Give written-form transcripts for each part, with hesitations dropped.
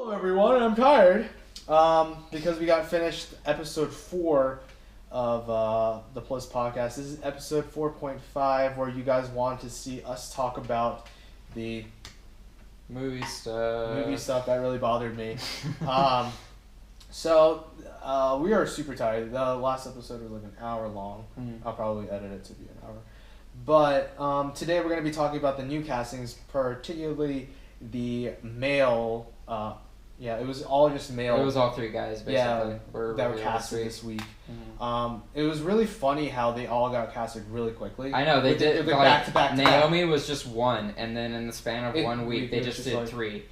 Hello everyone, I'm tired because we got finished episode 4 of the Plus podcast. This is episode 4.5 where you guys want to see us talk about the movie stuff that really bothered me. So we are super tired. The last episode was like an hour long. I'll probably edit it to be an hour. But today we're going to be talking about the new castings, particularly the male. It was all just male. It was all three guys basically. that were casted this week. It was really funny how they all got casted really quickly. I know they did. Like back to back. Naomi was just one, and then in the span of 1 week, they just did like 3.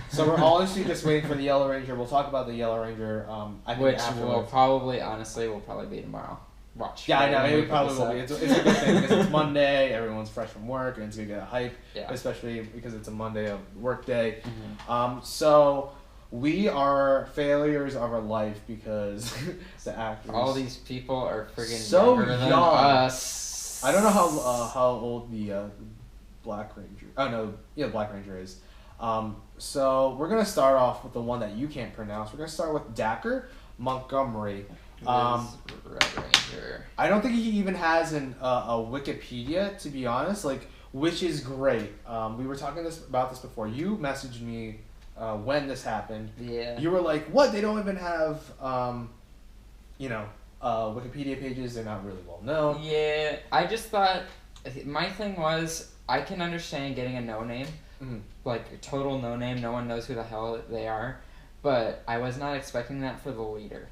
So we're honestly just waiting for the Yellow Ranger. We'll talk about the Yellow Ranger. I think which afterwards. will probably be tomorrow. Watch. Yeah, I know. It probably will be. It's a good thing because it's Monday. Everyone's fresh from work, and it's gonna get a hype. Yeah. Especially because it's a Monday of work day. So we are failures of our life because the actors. All these people are friggin' so younger than young. us. I don't know how old the Black Ranger. Oh no, yeah, Black Ranger is. So we're gonna start off with the one that you can't pronounce. We're gonna start with Dacker Montgomery. Red Ranger. I don't think he even has a Wikipedia, to be honest. Which is great. We were talking about this before. You messaged me when this happened. Yeah. You were like, "What? They don't even have Wikipedia pages. They're not really well known." Yeah, I just thought my thing was I can understand getting a no name, like a total no name. No one knows who the hell they are, but I was not expecting that for the leader.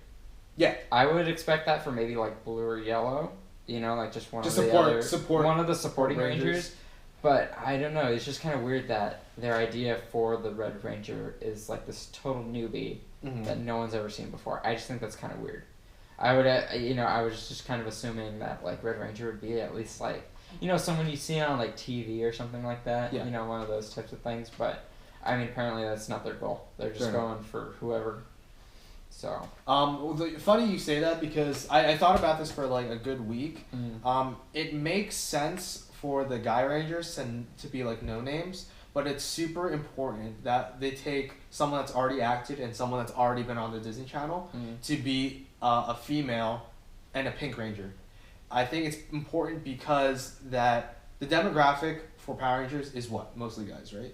Yeah, I would expect that for maybe like blue or yellow. Like just one just of the support one of the supporting Rangers. Rangers. But I don't know. It's just kind of weird that their idea for the Red Ranger is like this total newbie that no one's ever seen before. I just think that's kind of weird. I would, I was just kind of assuming that like Red Ranger would be at least like, someone you see on like TV or something like that. Yeah. One of those types of things. But I mean, apparently that's not their goal. They're just going for whoever. So. Funny you say that because I thought about this for like a good week. It makes sense for the Guy Rangers to be like no names, but it's super important that they take someone that's already acted and someone that's already been on the Disney Channel to be a female and a Pink Ranger. I think it's important because that the demographic for Power Rangers is what? Mostly guys, right?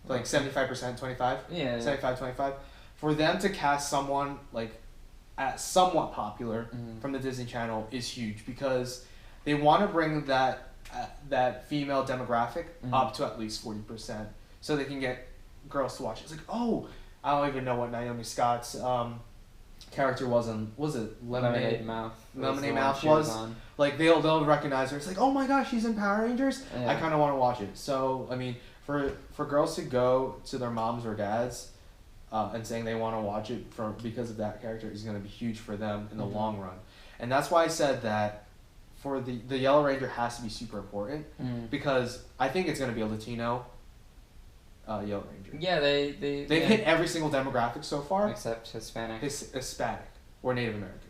Like 75%, 25? Yeah. 75, 25. For them to cast someone like somewhat popular from the Disney Channel is huge because they want to bring that female demographic up to at least 40%, so they can get girls to watch it. It's like, oh, I don't even know what Naomi Scott's character was it Lemonade Mouth? Lemonade Mouth was like they'll recognize her. It's like, oh my gosh, she's in Power Rangers. Yeah. I kind of want to watch it. So I mean, for girls to go to their moms or dads and saying they want to watch it because of that character is going to be huge for them in the long run, and that's why I said that. For the Yellow Ranger has to be super important because I think it's going to be a Latino Yellow Ranger. Yeah, they've hit every single demographic so far except Hispanic. Hispanic or Native American.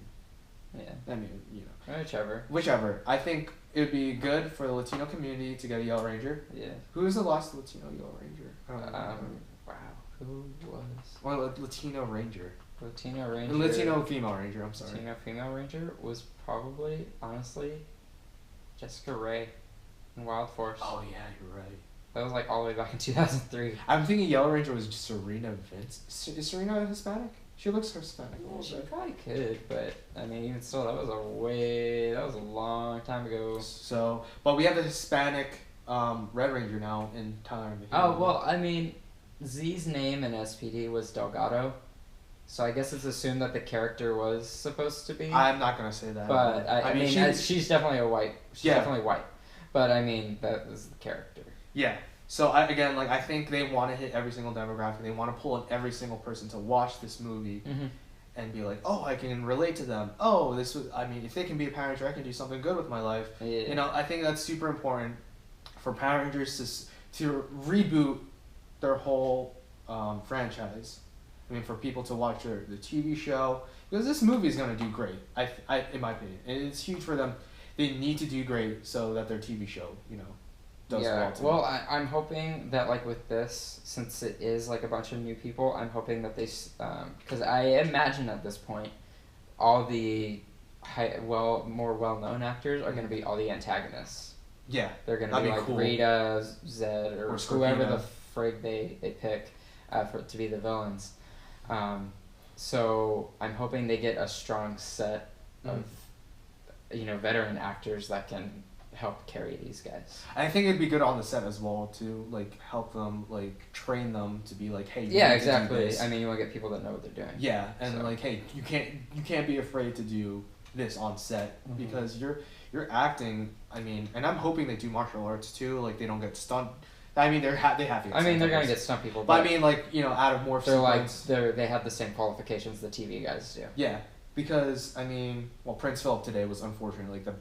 Yeah. I mean, Whichever. I think it would be good for the Latino community to get a Yellow Ranger. Yeah. Who is the last Latino Yellow Ranger? I don't know. Wow. Who was? Or Latino Ranger. Latino Ranger. Latino female Ranger. I'm sorry. Latino female Ranger was probably, honestly, Jessica Rae in Wild Force. Oh yeah, you're right. That was like all the way back in 2003. I'm thinking Yellow Ranger was Serena Vince. Is Serena Hispanic? She looks Hispanic. She probably could, but I mean, even still, that was a long time ago. So, but we have a Hispanic Red Ranger now in time. Oh well, I mean, Z's name in SPD was Delgado. So I guess it's assumed that the character was supposed to be. I'm not gonna say that. But I mean she's definitely a white. She's definitely white. But I mean that was the character. Yeah. So I think they want to hit every single demographic. They want to pull in every single person to watch this movie, and be like, oh, I can relate to them. Oh, if they can be a Power Ranger, I can do something good with my life. Yeah. I think that's super important for Power Rangers to reboot their whole franchise. I mean, for people to watch the TV show, because this movie is going to do great, in my opinion. And it's huge for them. They need to do great so that their TV show, does well too. Well, I'm hoping that like with this, since it is like a bunch of new people, I'm hoping that they, because I imagine at this point, all the more well-known actors are going to be all the antagonists. Yeah, they're going to be like cool. Rita, Zed, or whoever the frig they pick to be the villains. So I'm hoping they get a strong set of veteran actors that can help carry these guys. I think it'd be good on the set as well to like help them, like train them to be like, hey, exactly. I mean, you want to get people that know what they're doing. Yeah, and like, hey, you can't be afraid to do this on set because you're acting. I mean, and I'm hoping they do martial arts too. Like they don't get stunned. I mean, they have to. I mean, they're gonna get stunt people. But I mean, like out of more. They have the same qualifications the TV guys do. Yeah, because I mean, Prince Philip today was unfortunately like the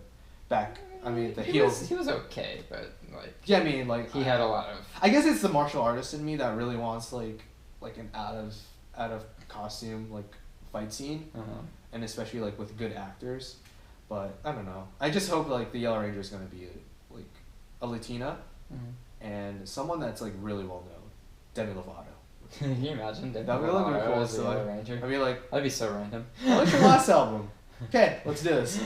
back. I mean, he was okay, but like. Yeah, I mean, like he had a lot of. I guess it's the martial artist in me that really wants like an out of costume like fight scene, and especially like with good actors. But I don't know. I just hope like the Yellow Ranger is gonna be like a Latina, and someone that's like really well known, Demi Lovato. Can you imagine Demi That'd be Lovato cool. as the Yellow Ranger? I'd be like, that'd be so random. What's your last album? Okay, let's do this.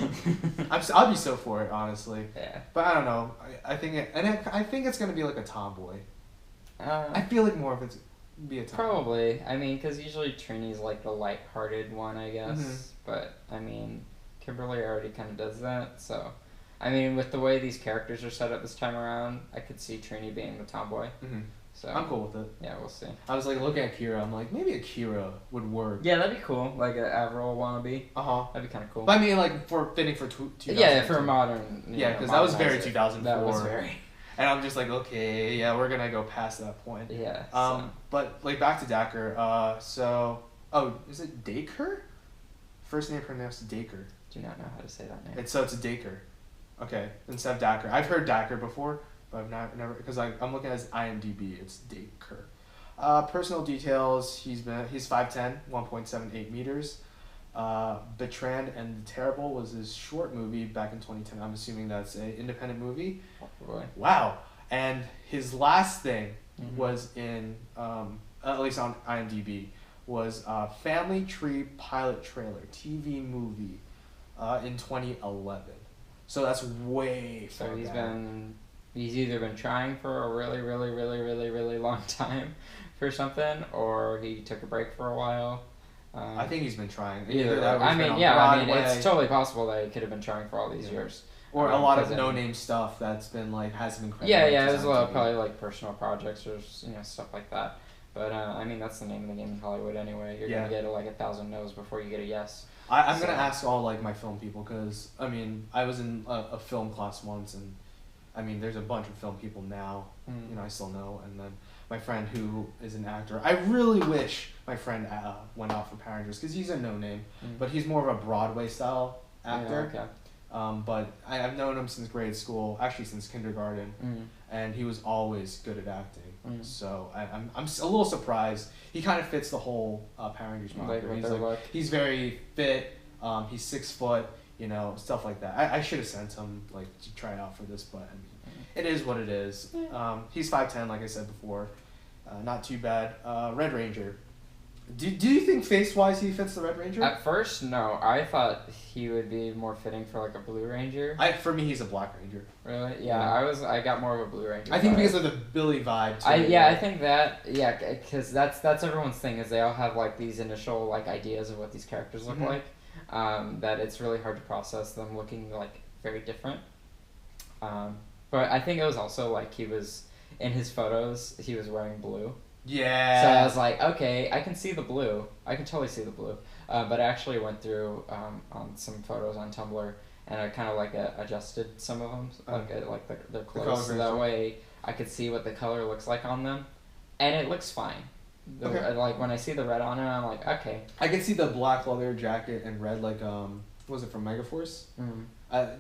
I'll be so for it, honestly. Yeah. But I don't know. I think it's gonna be like a tomboy. I feel like more of it's be a tomboy. Probably. I mean, because usually Trini's like the light-hearted one, I guess. But I mean, Kimberly already kind of does that. So, I mean, with the way these characters are set up this time around, I could see Trini being the tomboy. So I'm cool with it. Yeah, we'll see. I was like looking at Kira. I'm like, maybe Akira would work. Yeah, that'd be cool. Like an Avril wannabe. That'd be kind of cool. But I mean, like fitting for 2000. Yeah, for a modern. Yeah, because that was very 2004. That was very. And I'm just like, okay, yeah, we're gonna go past that point. Yeah. But like back to Dacker. Is it Daker? First name pronounced Daker. Do not know how to say that name. It's a Daker. Okay, instead of Dacker. I've heard Dacker before. But I've never because I'm looking at his IMDb. It's Daker. Personal details. He's 5'10", 1.78 meters. Bertrand and the Terrible was his short movie back in 2010. I'm assuming that's an independent movie. Boy. Wow. And his last thing was in at least on IMDb was Family Tree pilot trailer TV movie in 2011. So that's way far back. He's either been trying for a really, really, really, really, really long time for something, or he took a break for a while. I think he's been trying. It's totally possible that he could have been trying for all these years. Or a lot of no-name stuff that's been like hasn't been credited. Yeah, it was a lot of probably like personal projects or stuff like that. But I mean, that's the name of the game in Hollywood anyway. You're gonna get like 1,000 no's before you get a yes. I'm gonna ask all like my film people because I mean I was in a film class once and. I mean, there's a bunch of film people now, I still know. And then my friend who is an actor, I really wish my friend went out for Power Rangers because he's a no-name, but he's more of a Broadway-style actor. Yeah, okay. But I've known him since grade school, actually since kindergarten, and he was always good at acting. So I'm a little surprised. He kind of fits the whole Power Rangers moniker. He's very fit, he's 6 foot. Stuff like that. I should have sent him to try out for this, but I mean, it is what it is. He's 5'10", like I said before, not too bad. Red Ranger. Do you think face-wise he fits the Red Ranger? At first, no. I thought he would be more fitting for like a Blue Ranger. For me, he's a Black Ranger. Really? Yeah. I got more of a Blue Ranger. I think because of the Billy vibe too. I think that because that's everyone's thing is they all have like these initial like ideas of what these characters look like. That it's really hard to process them looking like very different. But I think it was also like he was in his photos he was wearing blue. Yeah. So I was like, okay, I can see the blue. I can totally see the blue. But I actually went through on some photos on Tumblr and I kind of like adjusted some of them their clothes so that way I could see what the color looks like on them, and it looks fine. Like when I see the red on it, I'm like, okay. I can see the black leather jacket and red, what was it from Megaforce?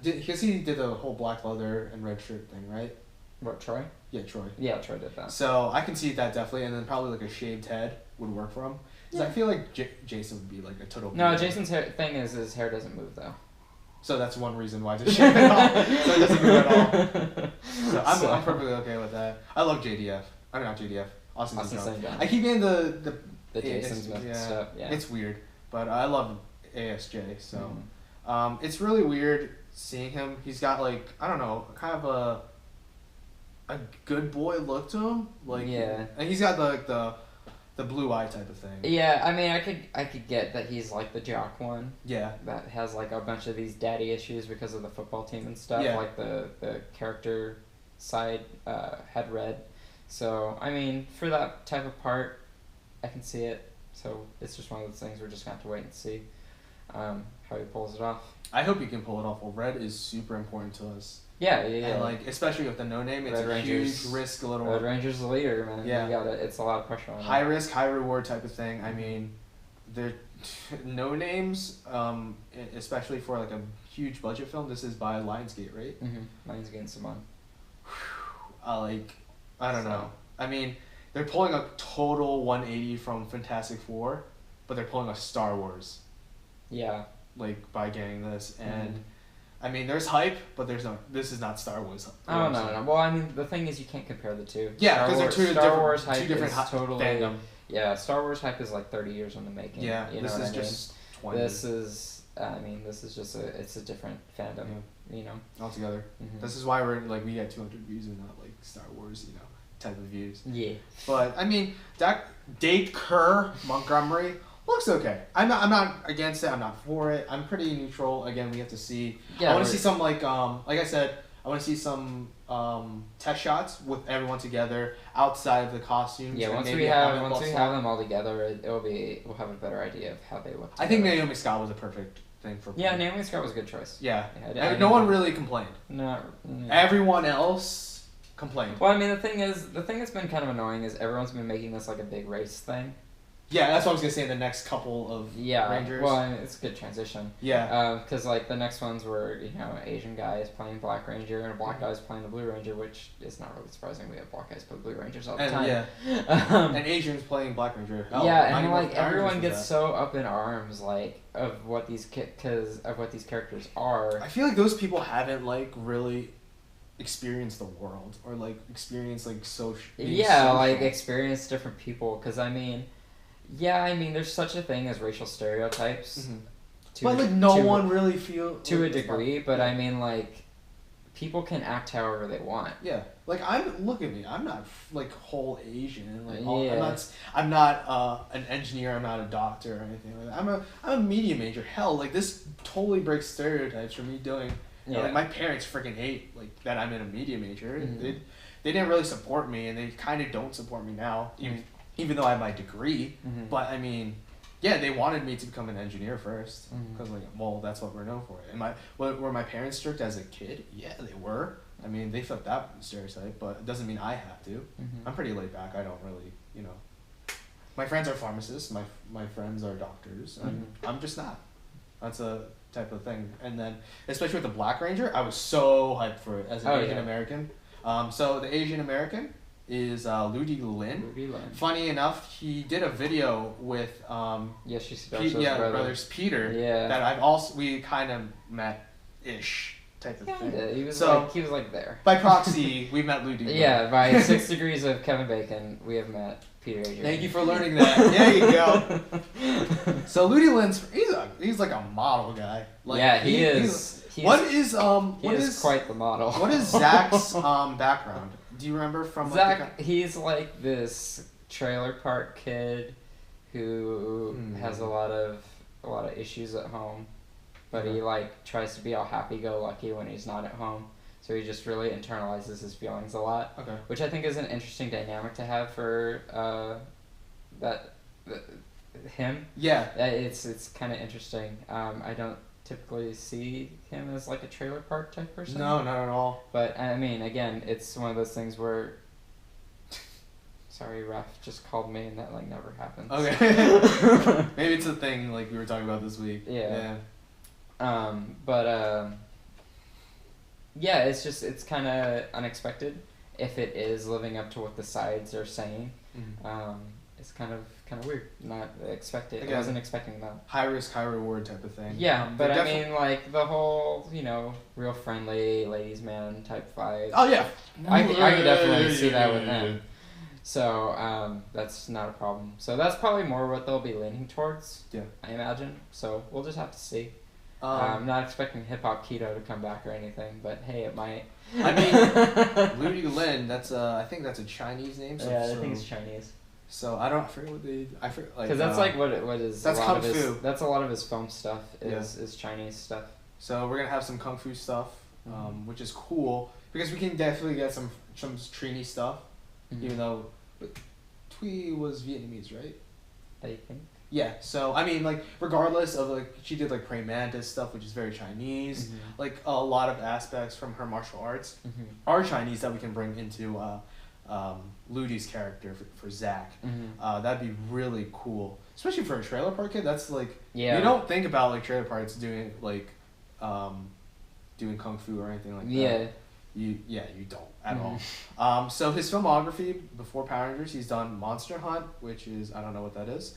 Because he did the whole black leather and red shirt thing, right? What, Troy? Yeah, Troy. Yeah, Troy did that. So I can see that definitely, and then probably like a shaved head would work for him. Because I feel like Jason would be like a total. No, Jason's thing is his hair doesn't move though. So that's one reason why to shave it off, so it doesn't grow at all. So I'm perfectly okay with that. I love JDF. I mean, not JDF. Austin St. John. I keep getting the Jason Smith stuff. Yeah. It's weird, but I love ASJ. So it's really weird seeing him. He's got like, I don't know, kind of a good boy look to him. Like, yeah. And he's got the blue eye type of thing. Yeah, I mean, I could get that he's like the jock one. Yeah. That has like a bunch of these daddy issues because of the football team and stuff. Yeah. Like the character side had red. So, I mean, for that type of part, I can see it. So it's just one of those things we're just going to have to wait and see how he pulls it off. I hope he can pull it off. Well, red is super important to us. Yeah. And like, especially with the no name, it's Red a Rangers, huge risk. Red Ranger's the leader, man. Yeah. It's a lot of pressure on high risk, high reward type of thing. I mean, they're no names, especially for like a huge budget film. This is by Lionsgate, right? Mm-hmm. Lionsgate and Simon. I don't know. I mean, they're pulling a total 180 from Fantastic Four, but they're pulling a Star Wars. Yeah. Like, by getting this. And, I mean, there's hype, but this is not Star Wars. Oh, no. Well, I mean, the thing is you can't compare the two. Yeah, because they're two different totally, fandom. Yeah, Star Wars hype is like 30 years in the making. Yeah, you know this is what I mean? just 20. This is just it's a different fandom, you know? Altogether. Mm-hmm. This is why we get 200 views and not, like, Star Wars, you know, type of views. Yeah. But, I mean, Date Kerr Montgomery looks okay. I'm not against it. I'm not for it. I'm pretty neutral. Again, we have to see. Yeah, I want to see some like I said, I want to see some test shots with everyone together outside of the costumes. Yeah, once we have them all together, we'll have a better idea of how they look together. I think Naomi Scott was a perfect thing for. Yeah, Naomi Scott was a good choice. Yeah, no one really complained. No. Everyone else complained. Well, I mean, the thing that's been kind of annoying is everyone's been making this like a big race thing. Yeah, that's what I was going to say in the next couple of Rangers. Well, I mean, it's a good transition. Yeah. Because, like, the next ones were, you know, Asian guy is playing Black Ranger and a Black guy is playing the Blue Ranger, which is not really surprising. We have Black guys play Blue Rangers all the time. Yeah. And Asians playing Black Ranger. And, like, everyone gets so up in arms, like, of what these characters are. I feel like those people haven't, like, really experienced the world or, like, experienced, like, social. Yeah, like, experienced different people. Because, I mean... Yeah, I mean, there's such a thing as racial stereotypes. Mm-hmm. But, like, no one really feels... To a degree, but, I mean, like, people can act however they want. Yeah. Like, look at me. I'm not, like, whole Asian. Like, yeah. I'm not an engineer. I'm not a doctor or anything like that. I'm a media major. Hell, like, this totally breaks stereotypes for me doing... You know, like, my parents freaking hate, like, that I'm in a media major. Mm-hmm. They didn't really support me, and they kind of don't support me now. Even though I have my degree, but I mean, yeah, they wanted me to become an engineer first, because like, well, that's what we're known for. Were my parents strict as a kid? Yeah, they were. I mean, they fit that stereotype, but it doesn't mean I have to. I'm pretty laid back. I don't really, you know. My friends are pharmacists. My friends are doctors. I'm just not. That's a type of thing. And then, especially with the Black Ranger, I was so hyped for it as an Asian American. So the Asian American is Ludi Lin. Funny enough, he did a video with brothers Peter. Yeah. That we kind of met ish type of thing. Yeah, he was like there. By proxy, we met Ludi Lin. Yeah, by 6 degrees of Kevin Bacon, we have met Peter Adrian. Thank you for learning that. There you go. So Ludi Lin's he's like a model guy. Like, yeah, he is. He is quite the model. What is Zach's background? Do you remember from Zach? He's like this trailer park kid who has a lot of issues at home, but he like tries to be all happy-go-lucky when he's not at home. So he just really internalizes his feelings a lot. Okay. Which I think is an interesting dynamic to have for him. Yeah. It's kind of interesting. I don't typically see him as like a trailer park type person. No, not at all. But I mean, again, it's one of those things where. Sorry, Ref just called me, and that like never happens. Okay. Maybe it's a thing like we were talking about this week. Yeah. Yeah, it's kind of unexpected if it is living up to what the sides are saying. It's kind kind of weird. Not expected. Again, I wasn't expecting that. High risk, high reward type of thing. Yeah, but I mean, like, the whole, real friendly ladies' man type vibe. Oh, yeah. I could definitely see that with him. So, that's not a problem. So that's probably more what they'll be leaning towards, I imagine. So we'll just have to see. I'm not expecting Hip Hop Keto to come back or anything, but hey, it might. I mean, Ludi Lin, I think that's a Chinese name. So, I think it's Chinese. So I forget what because that's like what is that's a lot kung of his, fu. That's a lot of his film stuff is Chinese stuff. So we're gonna have some kung fu stuff, which is cool because we can definitely get some Trini stuff, even though Thuy was Vietnamese, right? I think. Yeah, so I mean, like, regardless of, like, she did, like, praying mantis stuff, which is very Chinese. Like, a lot of aspects from her martial arts are Chinese that we can bring into Ludi's character for Zach. That'd be really cool, especially for a trailer park kid. That's like, you don't think about, like, trailer parks doing, like, doing kung fu or anything like that. You don't at all. So his filmography before Power Rangers, he's done Monster Hunt, which is, I don't know what that is.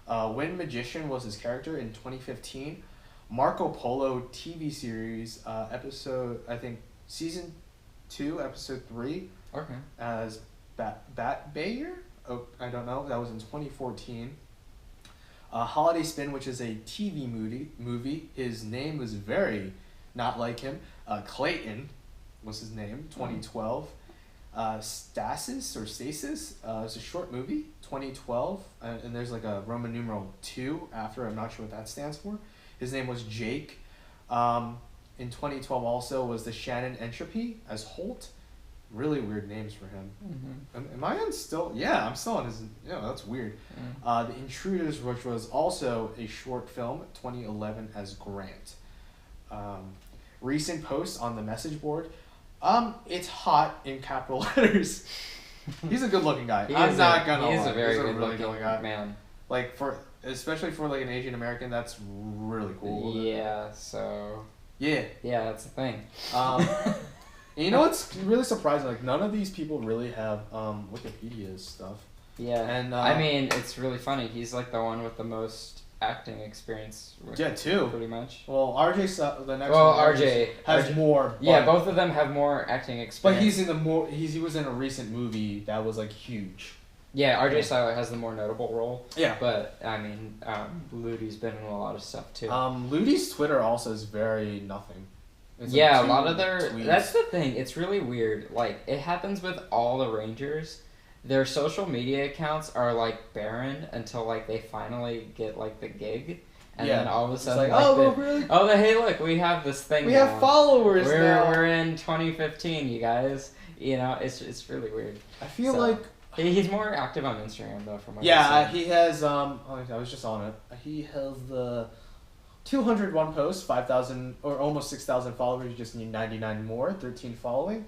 Wind Magician was his character in 2015. Marco Polo TV series, episode, I think, season 2, episode 3. Okay. As Bat Bayer? Oh, I don't know. That was in 2014. Holiday Spin, which is a TV movie. His name was very not like him. Clayton was his name, 2012. Stasis is a short movie, 2012, and there's like a Roman numeral 2 after. I'm not sure what that stands for. His name was Jake. In 2012 also was the Shannon Entropy as Holt. Really weird names for him. Am I on still? Yeah, I'm still on his. That's weird. The Intruders, which was also a short film, 2011 as Grant. Recent posts on the message board. It's hot in capital letters. He's a good looking guy. I'm not gonna lie. He's a very good really looking guy. man. Like, especially for like an Asian American, that's really cool. Yeah, so. Yeah, that's the thing. And you know what's really surprising? Like, none of these people really have Wikipedia stuff. Yeah. And I mean, it's really funny. He's like the one with the most acting experience. Too. Pretty much. Well, RJ, the next well, one, RJ has more. Yeah, both of them have more acting experience. But he's in he was in a recent movie that was like huge. Yeah, RJ Styler has the more notable role. Yeah. But I mean, Ludi's been in a lot of stuff too. Ludi's Twitter also is very nothing. It's yeah, like a lot of their. tweets. That's the thing. It's really weird. Like, it happens with all the Rangers. Their social media accounts are like barren until like they finally get like the gig, and then all of a sudden, really? Hey, look, we have this thing. We have followers now. We're in 2015, you guys. It's really weird. I feel like he's more active on Instagram though. From what he has. I was just on it. He has the 201 posts, 5,000 or almost 6,000 followers. You just need 99 more. 13 following.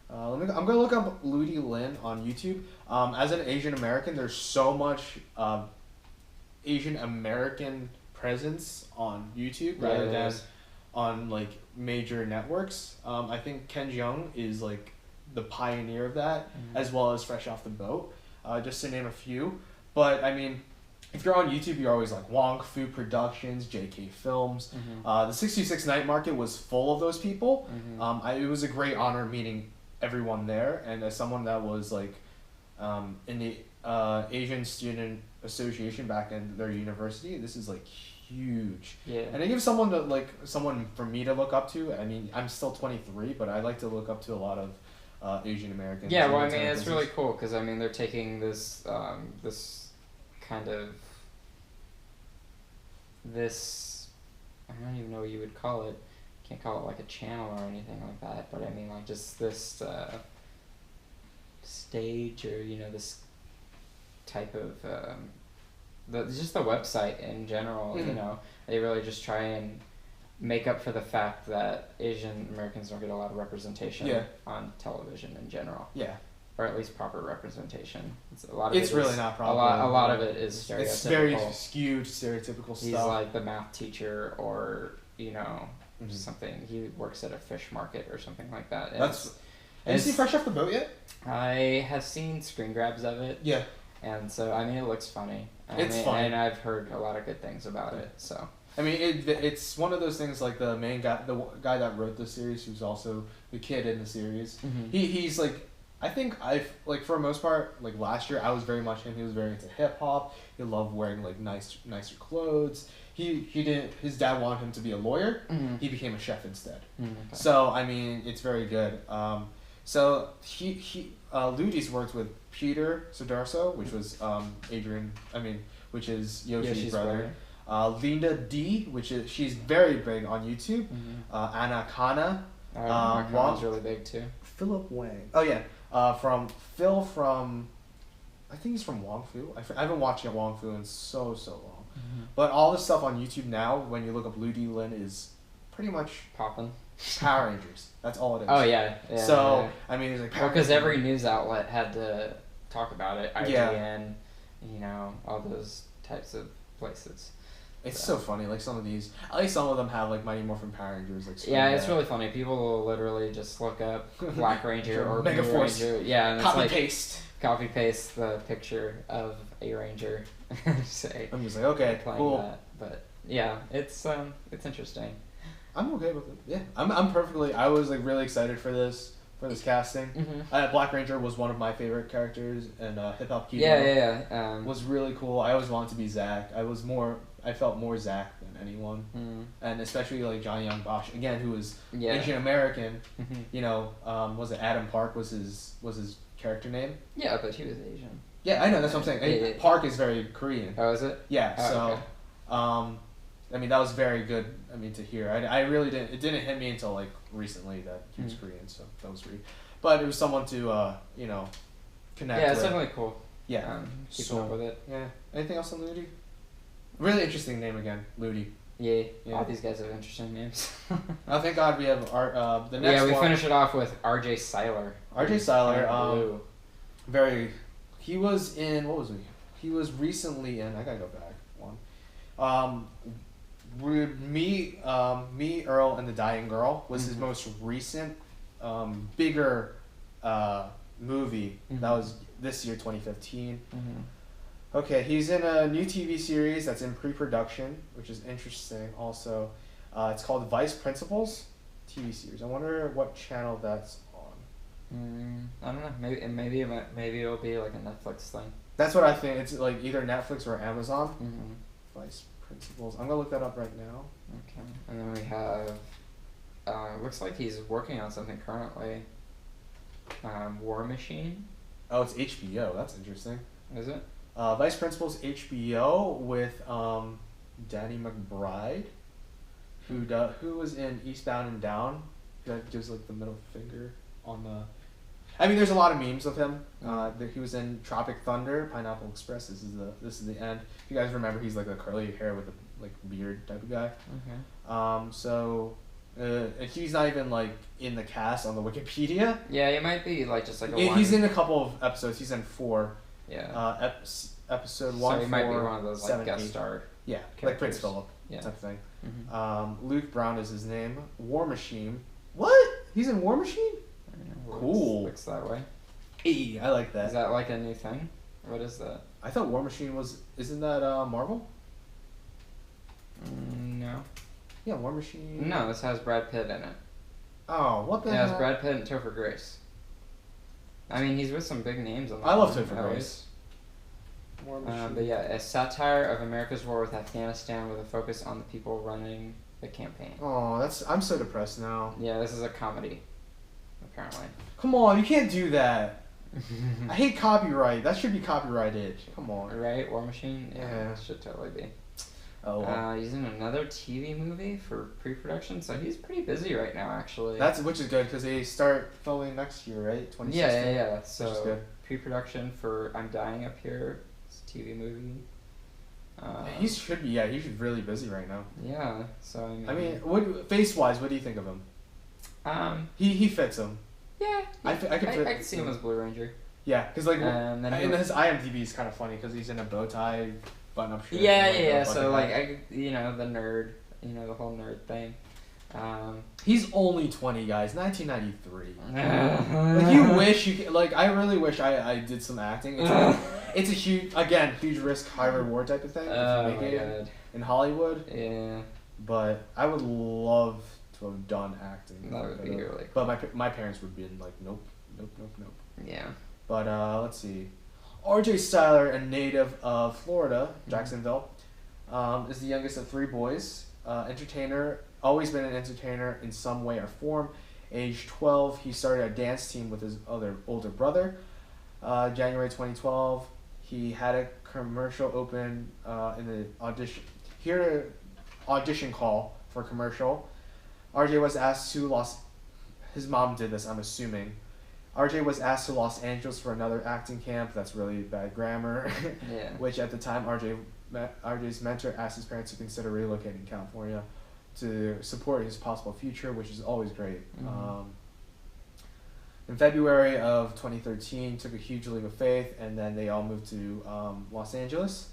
I'm gonna look up Ludi Lin on YouTube. As an Asian American, there's so much Asian American presence on YouTube rather than on like major networks. I think Ken Jeong is like the pioneer of that, as well as Fresh Off the Boat, just to name a few. But I mean, if you're on YouTube, you're always like Wong Fu Productions, JK Films. The 626 Night Market was full of those people. It was a great honor meeting everyone there, and as someone that was like in the Asian Student Association back in their university, this is like huge. And it gives someone for me to look up to. I mean, I'm still 23, but I like to look up to a lot of Asian Americans. Yeah, well, I mean, it's really cool because I mean they're taking this kind of this, I don't even know what you would call it. Can't call it like a channel or anything like that, but I mean like just this stage or this type of just the website in general. They really just try and make up for the fact that Asian Americans don't get a lot of representation on television in general. Or at least proper representation. It's really not proper. A lot of it is stereotypical. It's very skewed stereotypical stuff. He's like the math teacher or something. He works at a fish market or something like that. Have you seen Fresh Off the Boat yet? I have seen screen grabs of it. Yeah. And so, I mean, it looks funny. It's funny. And I've heard a lot of good things about it. So I mean, it's one of those things like the main guy, the guy that wrote the series, who's also the kid in the series. He's like, I think like for the most part, like last year I was very much him. He was very into hip hop. He loved wearing like nicer clothes. He didn't. His dad wanted him to be a lawyer. He became a chef instead. Okay. So I mean, it's very good. So Ludi's worked with Peter Sudarso, which was which is Yoshi's brother. Linda D, she's very big on YouTube. Anna Kana. Wang's really big too. Philip Wang. Oh yeah. From I think he's from Wong Fu. I haven't watched Wong Fu in so long. But all the stuff on YouTube now, when you look up Ludi Lin, is pretty much popping. Power Rangers. That's all it is. Oh yeah. So yeah. I mean, it's like because every news outlet had to talk about it. IGN, all those types of places. It's so funny. Like some of these, at least some of them have like Mighty Morphin Power Rangers. Like it's really funny. People will literally just look up Black Ranger or Mega Blue Force. Ranger. Yeah, and Copy paste the picture of a ranger. Say. I'm just like, okay, cool. That. But yeah, it's interesting. I'm okay with it. Yeah, I'm perfectly. I was like really excited for this casting. Black Ranger was one of my favorite characters, and Hip Hop Kid. Yeah. Was really cool. I always wanted to be Zack. I felt more Zack than anyone, and especially like Johnny Young Bosch again, who was Asian American. Was it Adam Park was his character name? Yeah, but he was Asian. Yeah, I know. That's what I'm saying. Park is very Korean. Oh, is it? Yeah. Oh, so, okay. I mean, that was very good. I mean, to hear. I really didn't. It didn't hit me until like recently that he was Korean. So that was weird. But it was someone to connect. Yeah, it's with. definitely cool. Yeah. Keep up with it. Yeah. Anything else on Ludi? Really interesting name again, Ludi. Yeah. All these guys have interesting names. Oh, thank God we have the next one. Yeah, we finish it off with R.J. Seiler. R.J. Seiler, he was in, what was he? He was recently in, I gotta go back one. Me, Earl, and the Dying Girl was his most recent, bigger movie. That was this year, 2015. Okay, he's in a new TV series that's in pre-production, which is interesting also. It's called Vice Principals TV series. I wonder what channel that's on. I don't know. Maybe it'll be like a Netflix thing. That's what I think. It's like either Netflix or Amazon. Vice Principals. I'm gonna look that up right now. Okay. And then we have. Looks like he's working on something currently. War Machine. Oh, it's HBO. That's interesting. Is it? Vice Principals HBO with Danny McBride, who was in Eastbound and Down. That gives like the middle finger on the. I mean, there's a lot of memes of him. He was in Tropic Thunder, Pineapple Express. This is the end. If you guys remember, he's like a curly hair with a like beard type of guy. Okay. He's not even like in the cast on the Wikipedia. Yeah, he might be like just like a. He's in a couple of episodes. He's in 4. Yeah. Episode 1. So he might be one of those like 7, guest 8. star. Yeah, characters. like Prince Philip. Yeah. Type of thing. Luke Brown is his name. War Machine. What? He's in War Machine? Cool. Looks that way. Hey, I like that. Is that like a new thing? What is that? I thought War Machine was. Isn't that Marvel? No. Yeah, War Machine. No, this has Brad Pitt in it. Oh, what the hell? It has heck? Brad Pitt and Topher Grace. I mean, he's with some big names on that. I love Topher Grace. But yeah, a satire of America's war with Afghanistan with a focus on the people running the campaign. Oh, I'm so depressed now. Yeah, this is a comedy, apparently. Come on, you can't do that. I hate copyright. That should be copyrighted. Come on. Right, War Machine? Yeah. It should totally be. Oh, well. He's in another TV movie for pre-production, so he's pretty busy right now, actually. Which is good because they start filming next year, right? 2016. Yeah. So which is good. Pre-production for I'm Dying Up Here. It's a TV movie. He should be. Yeah, he's really busy right now. Yeah. So I mean, face-wise, what do you think of him? He fits him. Yeah. I could see him as Blue Ranger. Yeah, because like and his IMDb is kind of funny because he's in a bow tie, button-up shirt. Yeah. So like the nerd, the whole nerd thing. He's only 20, guys. 1993. Like you wish you could, like I really wish I did some acting. it's a huge risk, high reward type of thing if you make it in Hollywood. Yeah. But I would love to have done acting. That would be really cool. But my parents would be like, nope. Yeah. But let's see. RJ Styler, a native of Florida, Jacksonville, is the youngest of 3 boys. Entertainer, always been an entertainer in some way or form. Age 12, he started a dance team with his older brother. January 2012, he had a commercial open in the audition. Here, audition call for a commercial. RJ was asked to his mom did this, I'm assuming. RJ was asked to Los Angeles for another acting camp. That's really bad grammar. Yeah. Which at the time, RJ's mentor asked his parents to consider relocating to California to support his possible future, which is always great. Mm-hmm. In February of 2013, took a huge leap of faith, and then they all moved to Los Angeles.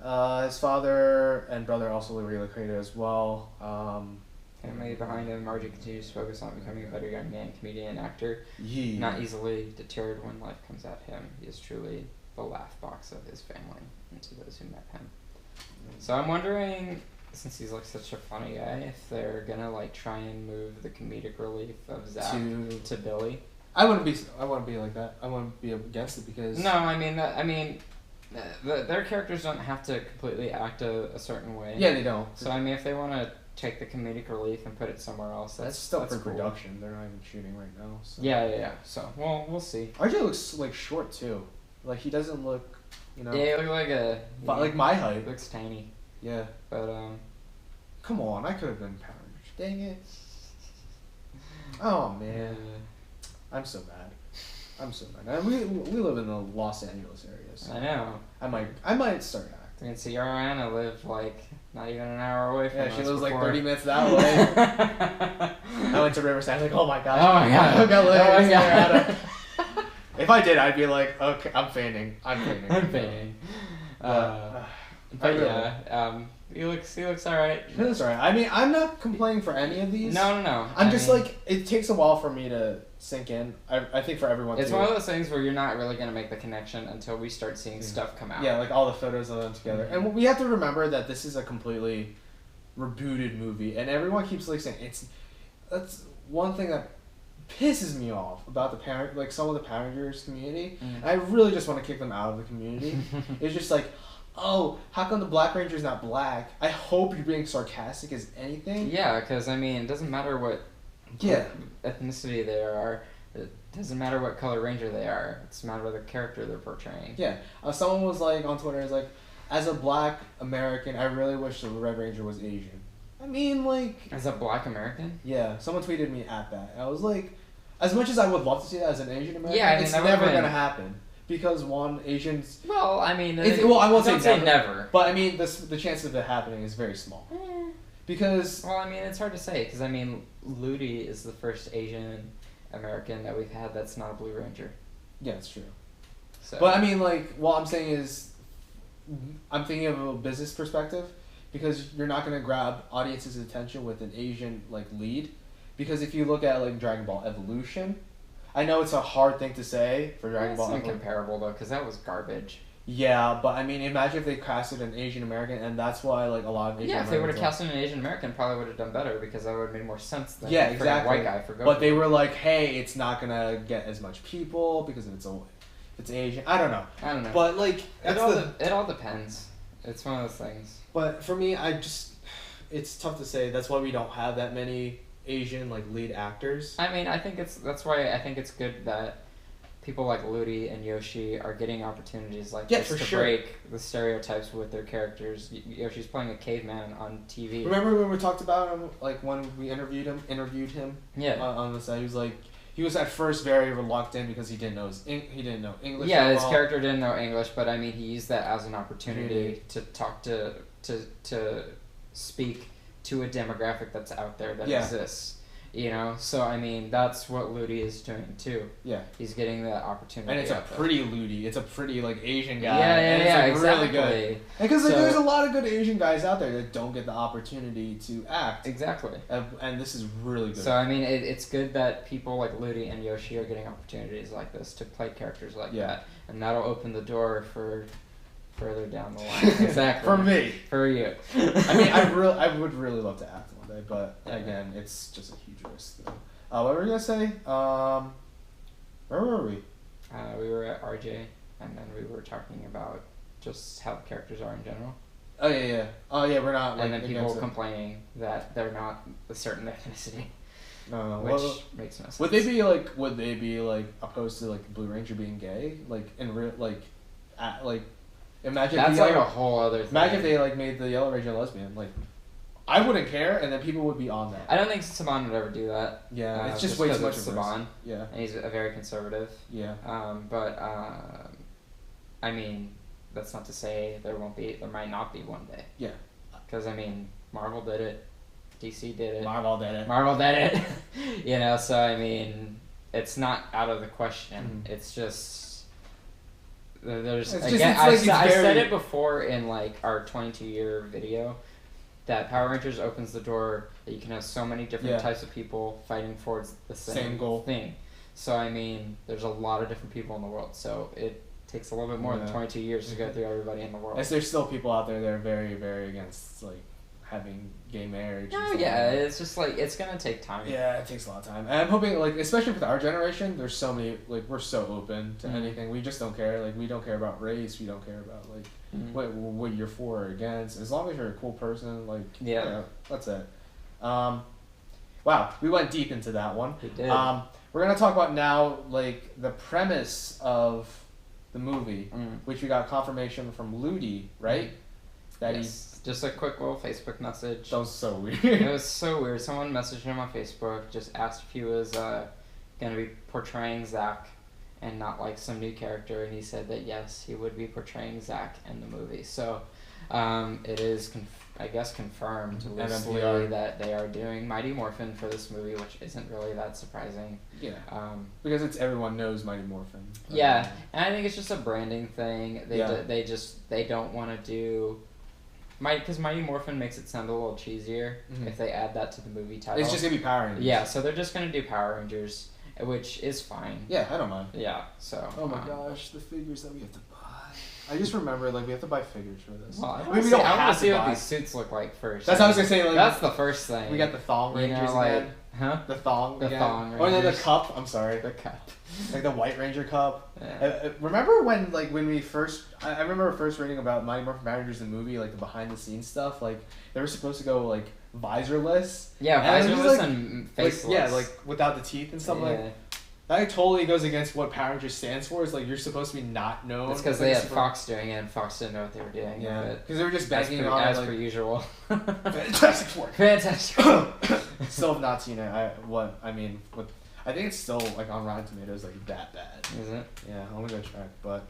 His father and brother also relocated as well. Family behind him, RJ continues to focus on becoming a better young man, comedian, and actor. Yeah. Not easily deterred when life comes at him. He is truly the laugh box of his family and to those who met him. So I'm wondering, since he's like such a funny guy, if they're gonna like try and move the comedic relief of Zach to Billy. I wouldn't be like that. I wouldn't be against it because their characters don't have to completely act a certain way. Yeah, they don't. So I mean, if they want to take the comedic relief and put it somewhere else, that's still cool. production. They're not even shooting right now. So. Yeah. So we'll see. RJ looks like short too. Like he doesn't look, Yeah, he looks like my height. He looks tiny. Yeah. But come on, I could have been Power Rangers. Dang it. Oh man. I'm so mad. And we live in the Los Angeles area. So I know. I might start acting. And see, Ariana lived like not even an hour away from us. Yeah, she lives like before. 30 minutes that way. I went to Riverside, like, oh my gosh. Oh my god. If I did, I'd be like, okay, I'm feigning. But he looks alright. He looks alright. I mean, I'm not complaining for any of these. No. I'm just like, it takes a while for me to sink in. I think for everyone it's too. one of those things where you're not really going to make the connection until we start seeing stuff come out. Yeah, like all the photos of them together. Mm-hmm. And we have to remember that this is a completely rebooted movie, and everyone keeps like saying that's one thing that pisses me off about some of the Power Rangers community. And I really just want to kick them out of the community. It's just like, oh, how come the Black Ranger's not black? I hope you're being sarcastic as anything. Yeah, because I mean, it doesn't matter what ethnicity they are. It doesn't matter what color ranger they are. It's a matter of the character they're portraying. Yeah. Someone was like on Twitter, is like, as a Black American, I really wish the Red Ranger was Asian. I mean, like... As a Black American? Yeah. Someone tweeted me at that. I was like, as much as I would love to see that as an Asian American, it's never going to happen. Because Asians... Well, I mean... I won't say never. But I mean, the chance of it happening is very small. Because... Well, I mean, it's hard to say. Because, I mean, Ludi is the first Asian American that we've had that's not a Blue Ranger. Yeah, it's true. So. But I mean, like, what I'm saying is... I'm thinking of a business perspective. Because you're not going to grab audience's attention with an Asian, like, lead. Because if you look at, like, Dragon Ball Evolution... I know it's a hard thing to say for Dragon Ball. It's incomparable though, because that was garbage. Yeah, but I mean, imagine if they casted an Asian American, and that's why like a lot of Asian Americans... Yeah, if they would have casted an Asian American, probably would have done better, because that would have made more sense than a white guy for Goku. But they were like, hey, it's not gonna get as much people because if it's Asian. I don't know. But like, it all depends. It's one of those things. But for me, it's tough to say. That's why we don't have that many Asian like lead actors. I mean, that's why I think it's good that people like Ludi and Yoshi are getting opportunities like this to break the stereotypes with their characters. Yoshi's playing a caveman on TV. Remember when we talked about him, like when we interviewed him? Yeah. On the side, he was at first very reluctant because he didn't know English. Yeah, his character didn't know English, but I mean, he used that as an opportunity to talk to speak to a demographic that's out there that exists. You know, so I mean, that's what Ludi is doing too. Yeah. He's getting that opportunity. And it's a pretty Ludi. It's a pretty like Asian guy. Yeah, it's, like, exactly. Really good. Because like, there's a lot of good Asian guys out there that don't get the opportunity to act. Exactly. And this is really good. So I mean, it's good that people like Ludi and Yoshi are getting opportunities like this to play characters like that, and that'll open the door for further down the line. Exactly. For me. For you. I mean, I would really love to act one day, but again, it's just a huge risk. Though. What were we gonna say? Where were we? We were at RJ, and then we were talking about just how the characters are in general. Oh yeah. Oh yeah, we're not. And then people complaining that they're not a certain ethnicity. No. Which makes no sense. Would they be like opposed to like the Blue Ranger being gay? Like in real like imagine that's like a whole other thing. Imagine if they like made the Yellow Ranger lesbian. Like I wouldn't care, and then people would be on that. I don't think Saban would ever do that. Yeah, it's just way too much of Saban. Yeah, and he's a very conservative. Yeah. I mean, that's not to say there might not be one day. Yeah. Because I mean, Marvel did it, DC did it. Marvel did it. You know, so I mean, it's not out of the question. Mm-hmm. It's just there's it's again. Just, I said it before in like our 22-year video. That Power Rangers opens the door that you can have so many different types of people fighting towards the same goal thing. So I mean, there's a lot of different people in the world. So it takes a little bit more than 22 years to go through everybody in the world. As there's still people out there that are very, very against like having gay marriage. No, yeah, it's just like it's gonna take time. Yeah, it takes a lot of time. And I'm hoping, like, especially with our generation, there's so many, like, we're so open to anything. We just don't care. Like, we don't care about race. We don't care about like what you're for or against. As long as you're a cool person, like, that's it. Wow, we went deep into that one. We did. We're gonna talk about now, like, the premise of the movie, which we got confirmation from Ludi, right? That just a quick little Facebook message. That was so weird. It was so weird. Someone messaged him on Facebook, just asked if he was gonna be portraying Zack and not like some new character, and he said that yes, he would be portraying Zack in the movie. So it is I guess confirmed loosely that they are doing Mighty Morphin for this movie, which isn't really that surprising. Yeah. Because everyone knows Mighty Morphin. Yeah, and I think it's just a branding thing. They don't want to do. Because Mighty Morphin makes it sound a little cheesier if they add that to the movie title. It's just going to be Power Rangers. Yeah, so they're just going to do Power Rangers, which is fine. Yeah, I don't mind. Yeah, so... Oh my gosh, the figures that we have to buy. I just remember, like, we have to buy figures for this. Well, I want to see what these suits look like first. That's what I was going to say. Like, that's the first thing. We got the Thong Rangers again. Huh? The Thong The again. Thong Rangers. Or the cup, I'm sorry. The cup. Like the White Ranger cup. Yeah. Remember when we first... I remember first reading about Mighty Morphin Power Rangers in the movie, like the behind-the-scenes stuff. Like, they were supposed to go, like, visorless. Yeah, visorless and faceless. Like, yeah, like, without the teeth and stuff. Like, that totally goes against what Power Rangers stands for. Is like, you're supposed to be not known. It's because they had Fox doing it, and Fox didn't know what they were doing. Yeah, because they were just banging on as like, per usual. Fantastic Four. Fantastic Four. Still have not seen it. I think it's still like on Rotten Tomatoes, like that bad. Is it? Yeah, I'm gonna go check. But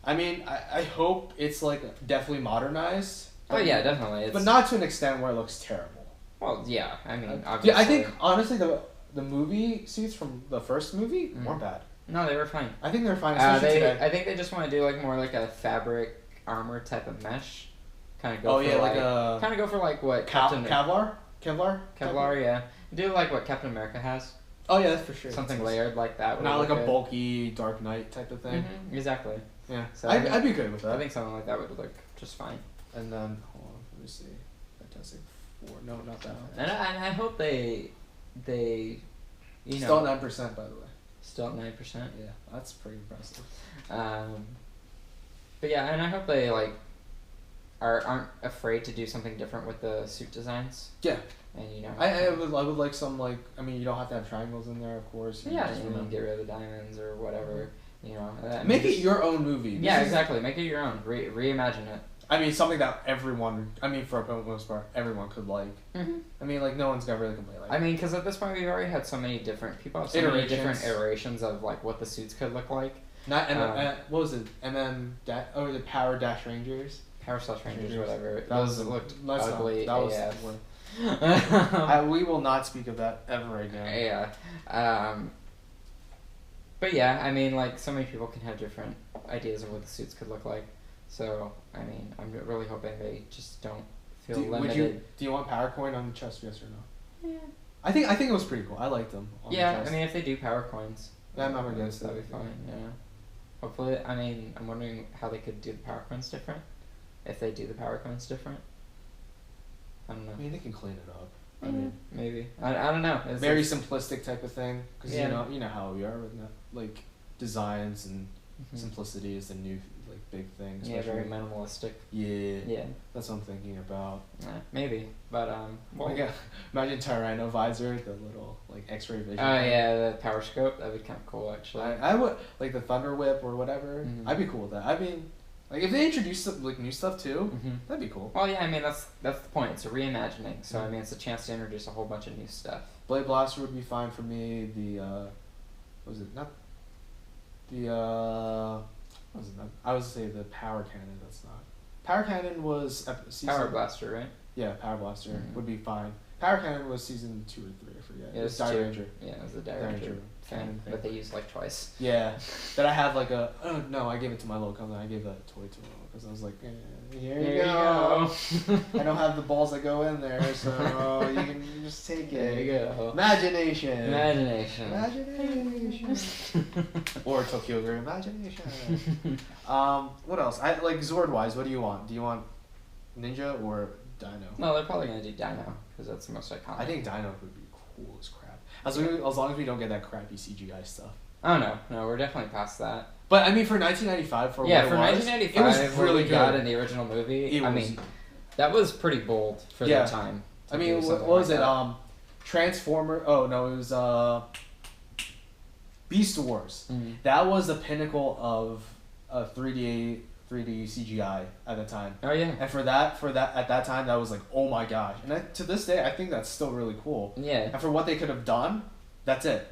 I mean, I hope it's like definitely modernized. Oh yeah, definitely. But not to an extent where it looks terrible. Well, yeah. I mean, obviously. Yeah, I think honestly the movie suits from the first movie weren't bad. No, they were fine. I think they were fine. I think they just want to do like more like a fabric armor type of mesh. Kind of go. Kind of go for like what Kevlar, yeah. Do like what Captain America has. Oh yeah, that's for sure. Something layered like that. Not like a bulky Dark Knight type of thing. Mm-hmm, exactly. Yeah, so I'd be good with that. I think something like that would look just fine. And then hold on, let me see. Fantastic Four. No, not that. And I hope they you know. Still at 9%, by the way. Still at 9%. Yeah, that's pretty impressive. But yeah, and I hope they like aren't afraid to do something different with the suit designs. Yeah. And you know, I would like some like, I mean, you don't have to have triangles in there, of course. Yeah, you can get rid of the diamonds or whatever. You know, make it your own movie. Yeah, exactly. Make it your own. Reimagine it. I mean, something that everyone, for the most part, everyone could like. Mm-hmm. I mean, like, no one's gonna really complain. Like, I mean, because at this point, we've already had so many different people have so many different iterations of like what the suits could look like. Not what was it? the Power Dash Rangers. Power Slash Rangers, whatever. Those looked ugly. That was We will not speak of that ever again. Yeah. But yeah, I mean, like, so many people can have different ideas of what the suits could look like. So, I mean, I'm really hoping they just don't feel limited. Do you want PowerCoin on the chest, yes or no? Yeah. I think it was pretty cool. I liked them. On the chest. I mean, if they do power coins, I'm not against that'd be fine. Yeah. Hopefully, I mean, I'm wondering how they could do the power coins different. If they do the power coins different, I don't know. I mean, they can clean it up. I mean, maybe. I don't know. It's very simplistic type of thing, because you know how we are with like designs and simplicity is the new like big thing. Yeah, very minimalistic. Yeah. That's what I'm thinking about. Maybe, but imagine Tyranno visor, the little like X-ray vision. Oh yeah, the power scope. That'd be kind of cool, actually. I would like the Thunder Whip or whatever. I'd be cool with that. I mean, like if they introduce like new stuff too, that'd be cool. Well, yeah, I mean that's the point. It's a reimagining, so I mean it's a chance to introduce a whole bunch of new stuff. Blade Blaster would be fine for me. The what was it? Not the what was it? I was say the Power Cannon. That's not. Power Cannon was Power Blaster, right? Yeah, Power Blaster would be fine. Power Cannon was season 2 or 3, I forget. Yeah, it was Die Ranger. Yeah, it was the Die Ranger cannon thing. But they used like twice. Yeah, that I have like a. Oh no, I gave it to my local cousin. I gave that toy to him because I was like, here you go. I don't have the balls that go in there, so you can just take it. There you go. Imagination. Or Tokyo Ghoul Imagination. What else? I like Zord wise. What do you want? Do you want Ninja or Dino? No, they're probably gonna do Dino because that's the most iconic. I think Dino would be cool as crap. As long as we don't get that crappy CGI stuff. Oh no, we're definitely past that. But I mean, for 1995, for 1995, it was really good. Got in the original movie. That was pretty bold for that time. I mean, what was it? Transformer. Oh no, it was Beast Wars. That was the pinnacle of 3D CGI at the time. Oh yeah. And for that at that time, that was like, oh my gosh. And to this day, I think that's still really cool. Yeah. And for what they could have done, that's it.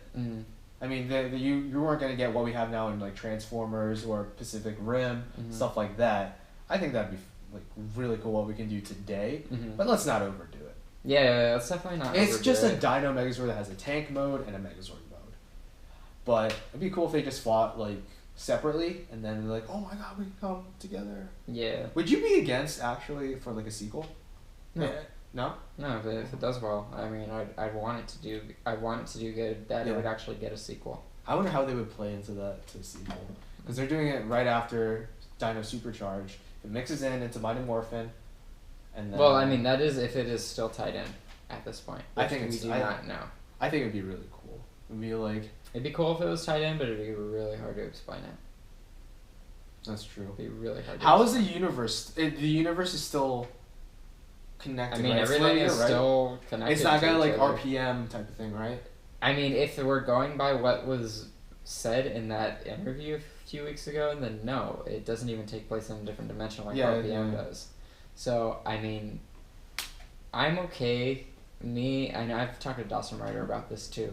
I mean, you weren't gonna get what we have now in like Transformers or Pacific Rim, stuff like that. I think that'd be like really cool what we can do today. But let's not overdo it. Yeah, let's definitely not. It's just a Dino Megazord that has a tank mode and a Megazord mode. But it'd be cool if they just fought like separately and then they're like, oh my god, we can come together. Yeah. Would you be against actually for like a sequel? No. No? No, if it does well, I mean, I'd want it to do good. That it would actually get a sequel. I wonder how they would play into the sequel, because they're doing it right after Dino Supercharge. It mixes into Mighty Morphin, and then. Well, I mean, that is if it is still tied in at this point. I think we do not know. I think it'd be really cool. It'd be like. It'd be cool if it was tied in, but it'd be really hard to explain it. That's true. It'd be really hard. How is the universe? The universe is still. Connected. I mean, everything is still connected. It's not gonna like RPM type of thing, right? I mean, if we're going by what was said in that interview a few weeks ago, then no, it doesn't even take place in a different dimension like RPM does. So I mean, I'm okay. And I've talked to Dawson Ryder about this too.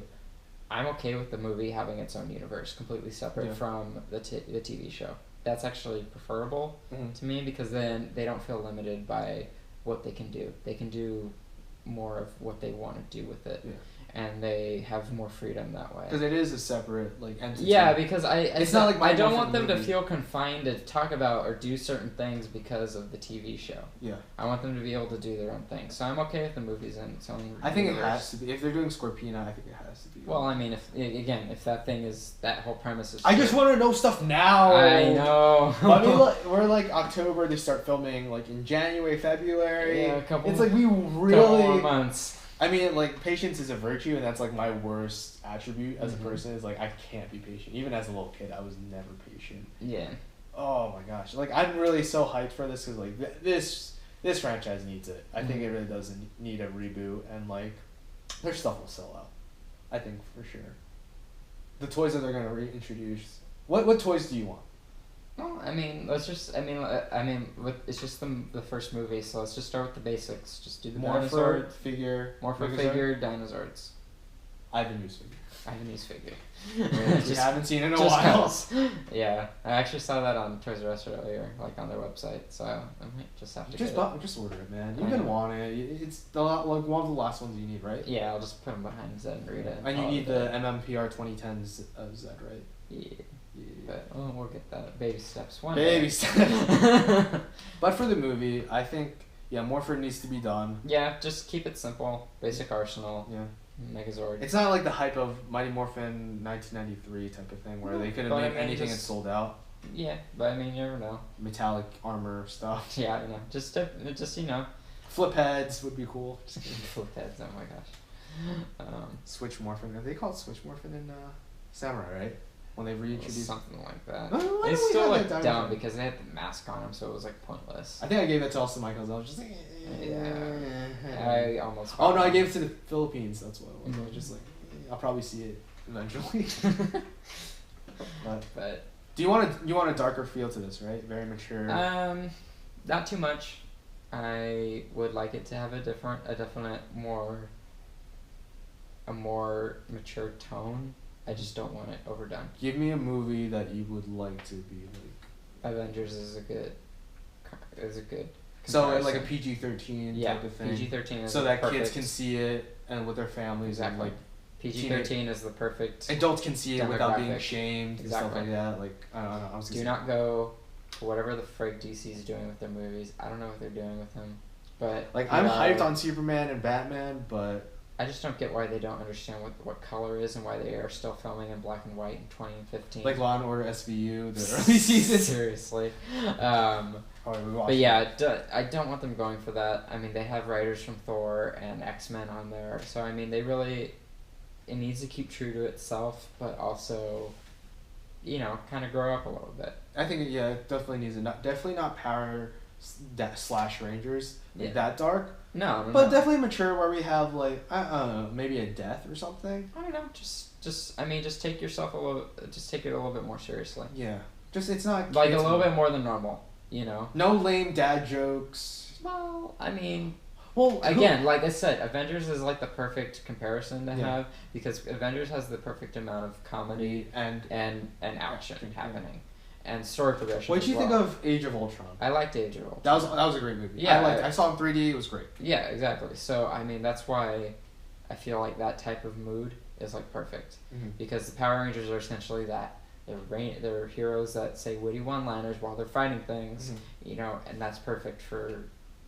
I'm okay with the movie having its own universe, completely separate from the TV show. That's actually preferable to me because then they don't feel limited by what they can do. They can do more of what they want to do with it. Yeah. And they have more freedom that way. Because it is a separate like entity. Yeah, because it's not like I don't want them to feel confined to talk about or do certain things because of the TV show. Yeah. I want them to be able to do their own thing. So I'm okay with the movies and its own. I think it has to be. If they're doing Scorpina, I think it has to be. Well, I mean, if that thing is that whole premise is. I just want to know stuff now. I know. I mean, we're like October. They start filming like in January, February. Yeah, a couple. It's like we really. Couple more months. I mean, like, patience is a virtue, and that's, like, my worst attribute as a person is, like, I can't be patient. Even as a little kid, I was never patient. Yeah. Oh, my gosh. Like, I'm really so hyped for this because, like, this franchise needs it. I think it really does need a reboot, and, like, their stuff will sell out. I think, for sure. The toys that they're going to reintroduce. What toys do you want? Well, I mean, it's just the first movie, so let's just start with the basics. Just do the Morpher figure, Dinosaurs. I have a news figure. I have a news figure. Which you haven't seen in a while. 'Cause. Yeah, I actually saw that on Toys R Us earlier, like on their website. So I might just have to Just order it, man. You're gonna want it. It's like one of the last ones you need, right? Yeah, I'll just put them behind Zed and read it. And you need the MMPR 2010 Zed, right? Yeah. But we'll get that. Baby steps. Baby steps. But for the movie, I think more for it needs to be done. Yeah, just keep it simple. Basic Arsenal. Yeah. Megazord. It's not like the hype of Mighty Morphin 1993 type of thing where they could have made anything and sold out. Yeah, but I mean, you never know. Metallic armor stuff. Yeah, I don't know. Just Flip heads would be cool. Flip heads. Oh my gosh. Switch Morphin. They call it Switch Morphin in Samurai, right? When they reintroduced something like that. It still looked dumb because they had the mask on them, so it was like pointless. I think I gave that to Austin Michaels. I was just like, I almost. Oh no, I gave it to the Philippines. That's what it was. I was just like, I'll probably see it eventually. but do you want a darker feel to this, right? Very mature. Not too much. I would like it to have a definite more mature tone. I just don't want it overdone. Give me a movie that you would like to be like. Avengers is a good. So like a PG-13 type of thing. PG-13 is so that perfect. Kids can see it and with their families. Exactly. And like PG-13 is the perfect. Adults can see it without being shamed and stuff like that. Like I don't know. Do not go for whatever the frig DC is doing with their movies. I don't know what they're doing with them, but like I'm hyped on Superman and Batman, but. I just don't get why they don't understand what color is and why they are still filming in black and white in 2015. Like Law and Order SVU, the early seasons. Seriously. But yeah, I don't want them going for that. I mean, they have writers from Thor and X-Men on there. So, I mean, it needs to keep true to itself, but also, kind of grow up a little bit. I think, it definitely needs definitely not Power / Rangers, that dark. No, but definitely mature where we have like I don't know, maybe a death or something. I don't know, just take yourself take it a little bit more seriously. Yeah, it's not like a little bit more than normal, No lame dad jokes. Well, I mean, again, like I said, Avengers is like the perfect comparison to have because Avengers has the perfect amount of comedy and action happening. And story progression. What did you think of Age of Ultron? I liked Age of Ultron. That was a great movie. Yeah, I saw it in 3D. It was great. Yeah, exactly. So I mean, that's why I feel like that type of mood is like perfect because the Power Rangers are essentially that. They're heroes that say witty one-liners while they're fighting things, and that's perfect for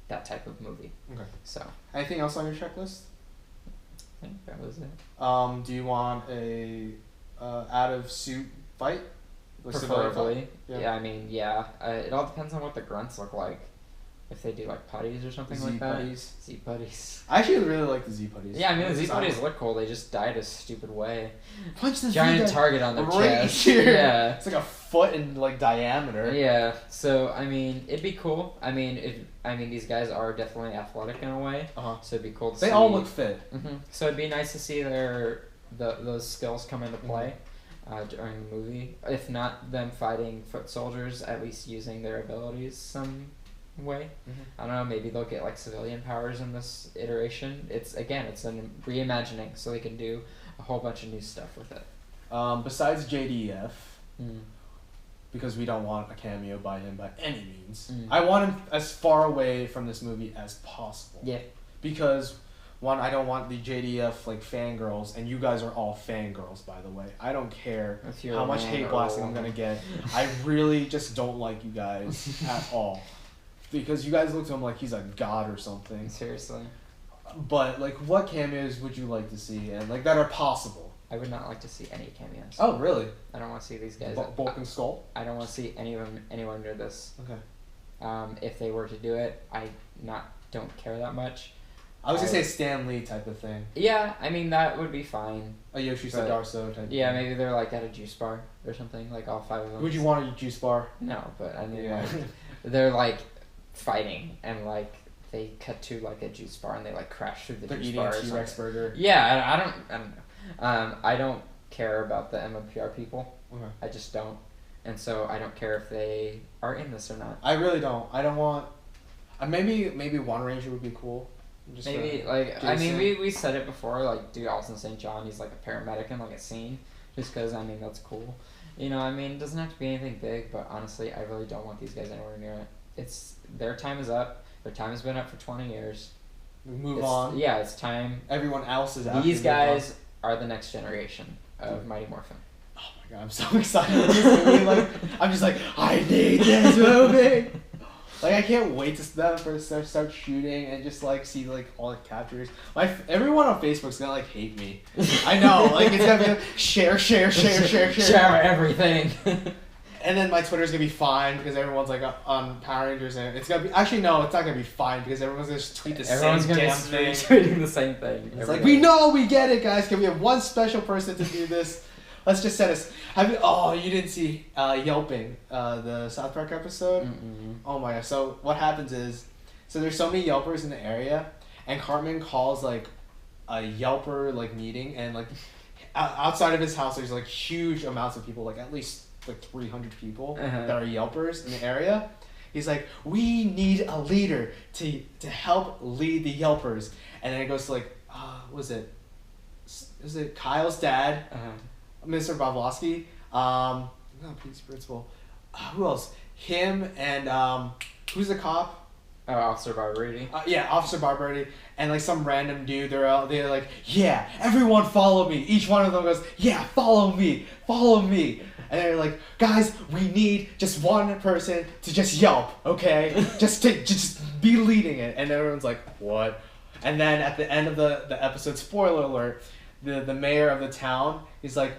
that type of movie. Okay. So. Anything else on your checklist? I think that was it. Do you want a out of suit fight? Preferably. Yeah, I mean, it all depends on what the grunts look like. If they do like putties or something like that. Z putties. I actually really like the Z putties. Yeah, I mean the Z putties look cool. They just died a stupid way. Punch the giant target on their chest. Here. Yeah. It's like a foot in like diameter. Yeah. So I mean, it'd be cool. I mean, these guys are definitely athletic in a way. So it'd be cool to see. They all look fit. So it'd be nice to see those skills come into play. During the movie, if not them fighting foot soldiers, at least using their abilities some way. I don't know, maybe they'll get like civilian powers in this iteration. It's a reimagining, so they can do a whole bunch of new stuff with it. Besides JDF, because we don't want a cameo by him by any means, I want him as far away from this movie as possible. Yeah. Because one, I don't want the JDF like fangirls, and you guys are all fangirls, by the way. I don't care how much hate blasting I'm gonna get. I really just don't like you guys at all, because you guys look to him like he's a god or something. Seriously. But like, what cameos would you like to see, and like that are possible? I would not like to see any cameos. Oh really? I don't want to see these guys. Bulk and Skull. I don't want to see anyone near this. Okay. If they were to do it, I don't care that much. I was gonna say Stan Lee type of thing. Yeah, I mean that would be fine. A Yoshi Sudarso type. Yeah, maybe they're like at a juice bar or something, like all five of them. Would you want a juice bar? No, but I mean, like, they're like fighting and like they cut to like a juice bar and they like crash through the juice bar. They're eating a T-Rex burger. Yeah, I don't know. I don't care about the MMPR people. Okay. I just don't, and so I don't care if they are in this or not. I really don't. I don't want. Maybe One Ranger would be cool. Maybe like I mean we said it before, like do Alton St. John. He's like a paramedic in like a scene, just because I mean that's cool. You know, I mean it doesn't have to be anything big, but honestly I really don't want these guys anywhere near it. It's their time is up. Their time has been up for 20 years. Move on. Yeah, it's time. Everyone else is out. These guys are the next generation of Mighty Morphin. Oh my god, I'm so excited for this movie. Like, I'm just like, I need this movie. Like, I can't wait to start shooting and just like see like all the captures. Everyone on Facebook's gonna like hate me. I know, like it's gonna be like, share everything. And then my Twitter's gonna be fine because everyone's like on Power Rangers, and it's gonna be actually no, it's not gonna be fine because everyone's gonna just tweet the same damn thing. Tweeting the same thing. It's like we get it, guys. Can we have one special person to do this? Let's just set us. You didn't see Yelping, the South Park episode? Mm-mm. Oh my gosh. So what happens is, there's so many Yelpers in the area, and Cartman calls like a Yelper like meeting, and like outside of his house there's like huge amounts of people, like at least like 300 people that are Yelpers in the area. He's like, we need a leader to help lead the Yelpers, and then it goes to like, was it Kyle's dad? Mr. Boblovsky, not police principal. Who else? Him and who's the cop? Officer Barbarity. Yeah, Officer Barbarity, and like some random dude. They're like, yeah, everyone follow me. Each one of them goes, yeah, follow me. And they're like, guys, we need just one person to just yelp, okay? just be leading it. And everyone's like, what? And then at the end of the episode, spoiler alert, the mayor of the town is like,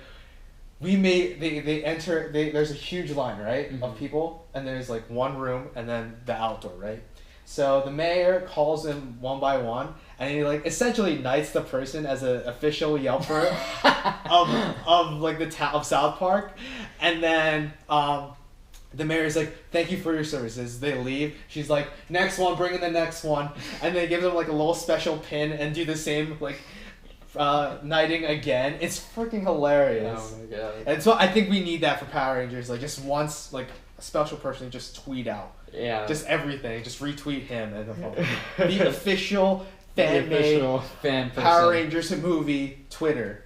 there's a huge line, right, of people, and there's like one room and then the outdoor, right? So the mayor calls them one by one, and he like essentially knights the person as an official Yelper of like the town of South Park, and then the mayor's like, thank you for your services. They leave. She's like, next one, bring in the next one, and they give them like a little special pin and do the same like knighting again. It's freaking hilarious. Oh my god. And so I think we need that for Power Rangers. Like just once, like a special person just tweet out. Yeah. Just everything. Just retweet him and the official fan-made Power Rangers movie Twitter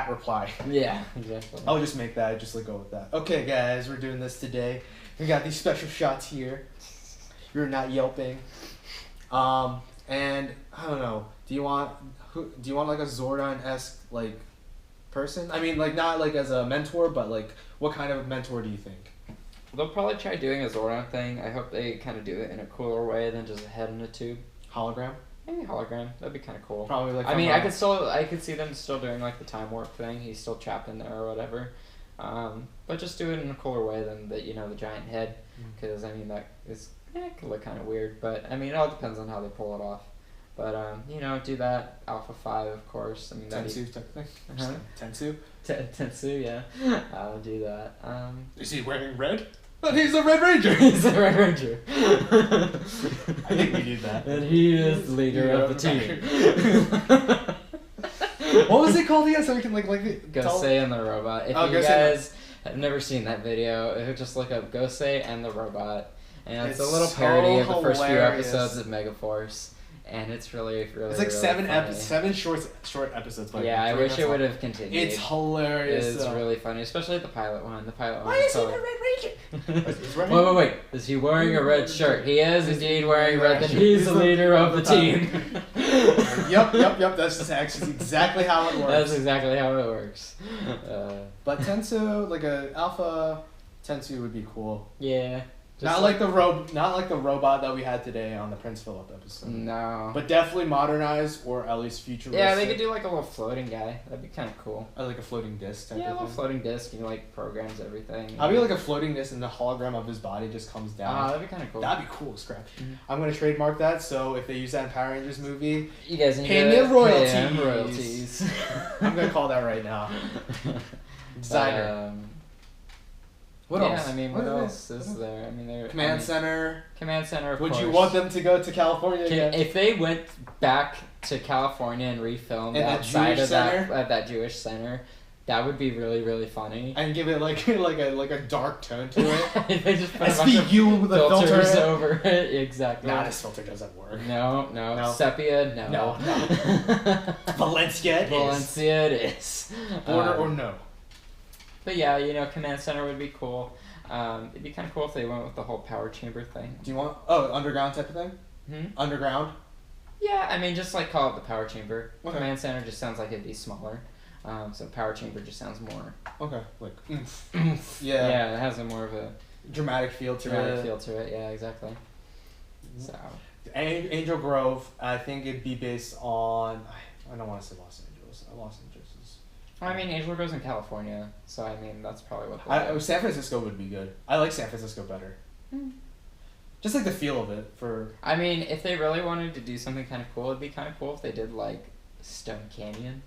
@reply. Yeah, exactly. I'll just make that. Just like go with that. Okay, guys, we're doing this today. We got these special shots here. You're not yelping. And I don't know. Do you want like a Zordon-esque like person? I mean, like not like as a mentor, but like what kind of mentor do you think? They'll probably try doing a Zordon thing. I hope they kind of do it in a cooler way than just a head in a tube. Hologram? Maybe hologram. That'd be kind of cool. Probably like. I mean, I could see them still doing like the time warp thing. He's still trapped in there or whatever. But just do it in a cooler way than the giant head, because I mean that could look kind of weird. But I mean, it all depends on how they pull it off. But do that Alpha 5, of course. I mean, Tensu type thing. Tensu. Tensu, yeah. I'll do that. Is he wearing red? But he's a Red Ranger. He's a Red Ranger. I think we need that. And he is the leader of the team. What was it called again? So we can like Gosei and the Robot. If you guys have never seen that video, just look up Gosei and the Robot, and it's a little parody of the first few episodes of Megaforce. And it's really it's like really seven short episodes. Like I wish it would have continued. It's hilarious. It's really funny, especially the pilot one. Why is he the Red Ranger? Wait. Is he wearing a red shirt? He is indeed wearing red. Then he's the leader of the team. Yep. That's actually exactly how it works. That's exactly how it works. But Tensu, like a Alpha Tensu, would be cool. Yeah. Not like the robot that we had today on the Prince Philip episode. No. But definitely modernized, or at least futuristic. Yeah, they could do like a little floating guy. That'd be kind of cool. Or like a floating disc type of thing. Yeah, a little floating disc. And like programs everything. I'd be like a floating disc, and the hologram of his body just comes down. That'd be kind of cool. That'd be cool as crap. I'm gonna trademark that. So if they use that in Power Rangers movie, you guys need pay me royalties. Pay royalties. I'm gonna call that right now. Designer. What else? I mean, what else is there? I mean, Command Center. Command Center, of course. Would you want them to go to California again? If they went back to California and refilmed outside of that Jewish center, That would be really, really funny. And give it like a dark tone to it. They just put a bunch of SVU with a filters filter over it. Exactly. Nah, this filter doesn't work. No. Sepia, no. Valencia it is. Border or no. But yeah, Command Center would be cool. It'd be kind of cool if they went with the whole power chamber thing. Do you want underground type of thing? Underground? Yeah, I mean, just like call it the power chamber. Okay. Command Center just sounds like it'd be smaller. So power chamber just sounds more. Okay, like Yeah. Yeah, it has a more of a dramatic feel to it. Yeah, exactly. So. Angel Grove, I think it'd be based on. I don't want to say Los Angeles. Los Angeles is. I mean, Angel Grove's in California, so I mean that's probably what. San Francisco would be good. I like San Francisco better. Just like the feel of it for. I mean, if they really wanted to do something kind of cool, it'd be kind of cool if they did like Stone Canyon.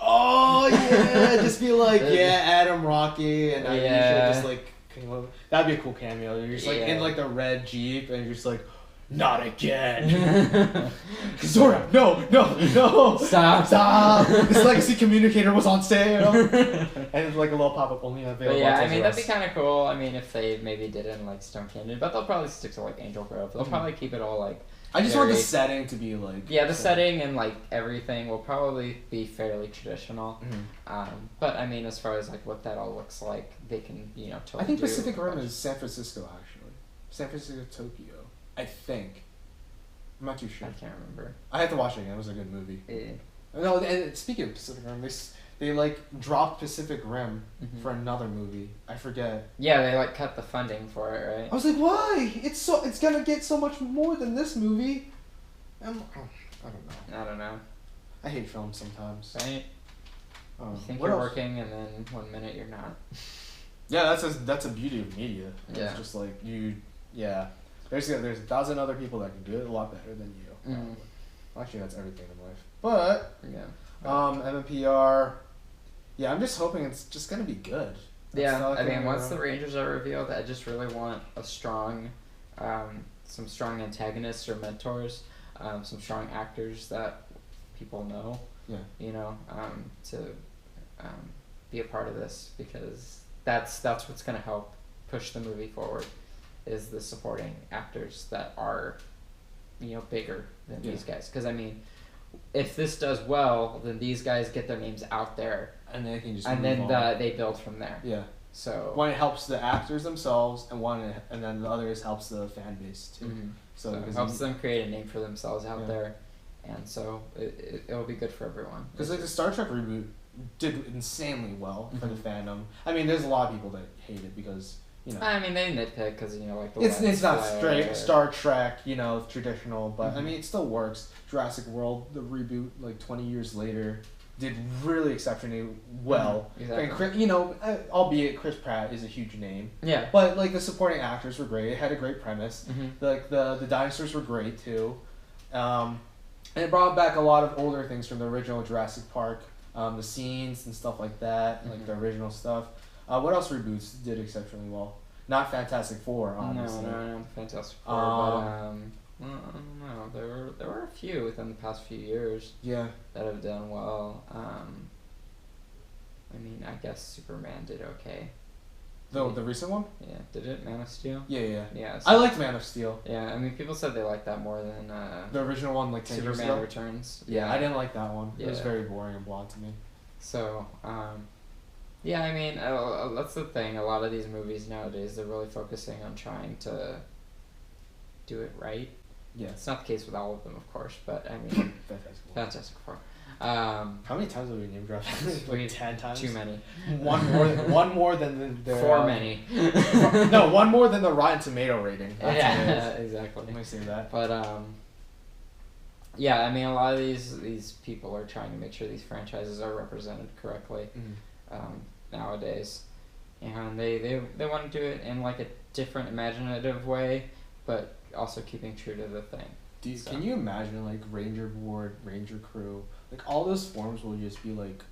Oh yeah, just be like Adam Rocky and just like that'd be a cool cameo. You're just like in like the red Jeep and you're just like, not again. Zora, no. Stop. This legacy communicator was on sale. And it's like a little pop-up only available. But yeah, I mean that'd be kind of cool. I mean if they maybe did it in like Stone Canyon, but they'll probably stick to like Angel Grove. They'll probably keep it all like. I just want the setting to be like. Yeah, the setting and like everything will probably be fairly traditional. But I mean, as far as like what that all looks like, they can totally. I think Pacific Rim is San Francisco actually. San Francisco, Tokyo. I think. I'm not too sure. I can't remember. I had to watch it again. It was a good movie. Yeah. No, and speaking of Pacific Rim, they like dropped Pacific Rim for another movie. I forget. Yeah, they like cut the funding for it, right? I was like, why? It's gonna get so much more than this movie. I don't know. I hate films sometimes. Right. You think you're working, and then 1 minute you're not. Yeah, that's a beauty of media. Yeah. It's just like There's 1,000 other people that can do it a lot better than you. Actually, that's everything in life. But MMPR. Yeah, I'm just hoping it's just gonna be good. I mean, once the Rangers are revealed, I just really want a strong, some strong antagonists or mentors, some strong actors that people know. Yeah. To be a part of this because that's what's gonna help push the movie forward. Is the supporting actors that are, bigger than these guys. Because, I mean, if this does well, then these guys get their names out there. And they can just they build from there. Yeah. So one, it helps the actors themselves, and then the others helps the fan base, too. So it helps them create a name for themselves out there. And so it'll be good for everyone. Because, like, the Star Trek reboot did insanely well for the fandom. I mean, there's a lot of people that hate it because... I mean, they nitpick because like the it's not straight Star Trek, traditional, but I mean it still works. Jurassic World, the reboot, like 20 years later, did really exceptionally well. Exactly. And albeit Chris Pratt is a huge name. Yeah. But like the supporting actors were great. It had a great premise. Like the dinosaurs were great too, and it brought back a lot of older things from the original Jurassic Park, the scenes and stuff like that, like the original stuff. What else reboots did exceptionally well? Not Fantastic Four, obviously. No, Fantastic Four. But no, there were a few within the past few years. Yeah. That have done well. I mean, I guess Superman did okay. The recent one? Yeah. Did it? Man of Steel? Yeah. Yeah. So, I liked Man of Steel. Yeah, I mean, people said they liked that more than the original one, like 10 years ago. Superman Returns. Yeah, I didn't like that one. Yeah. It was very boring and bland to me. So, yeah, I mean, that's the thing. A lot of these movies nowadays, they're really focusing on trying to do it right. Yeah. It's not the case with all of them, of course, but I mean, Fantastic Four. How many times have we name dropped? Like 10 times? Too many. One more than the For many. No, one more than the Rotten Tomato rating. Yeah, exactly. Let me see that. But yeah, I mean, a lot of these people are trying to make sure these franchises are represented correctly. Nowadays, and they want to do it in like a different imaginative way, but also keeping true to the thing. Can you imagine like Ranger Board, Ranger Crew, like all those forms will just be like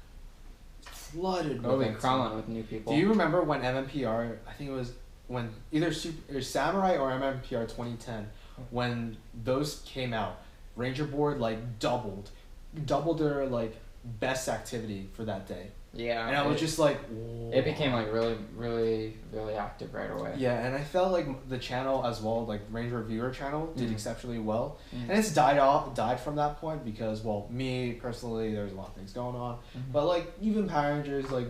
flooded. They'll be crawling with new people. Do you remember when MMPR? I think it was when either Samurai or MMPR 2010 when those came out. Ranger Board like doubled their like best activity for that day. Yeah. And I was just like, it became like really, really, really active right away. Yeah, and I felt like the channel as well, like Ranger Reviewer channel, did exceptionally well. Mm. And it's died from that point because, well, me personally, there's a lot of things going on. Mm-hmm. But like even Power Rangers, like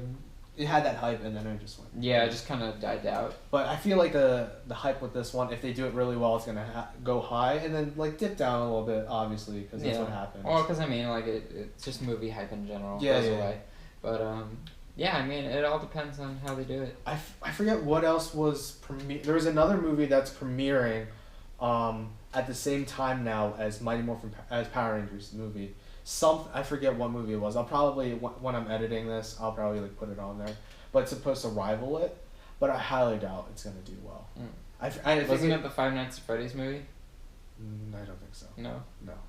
it had that hype, and then it just went. Yeah, it just kind of died out. But I feel like the hype with this one, if they do it really well, it's gonna go high and then like dip down a little bit, obviously, because that's what happens. Well, because I mean, like it's just movie hype in general. Yeah, goes away. But yeah, I mean, it all depends on how they do it. I forget what else was There was another movie that's premiering, at the same time now as Mighty Morphin as Power Rangers movie. I forget what movie it was. I'll probably when I'm editing this, I'll probably like put it on there. But it's supposed to rival it, but I highly doubt it's gonna do well. Mm. Wasn't it the Five Nights at Freddy's movie? I don't think so. No.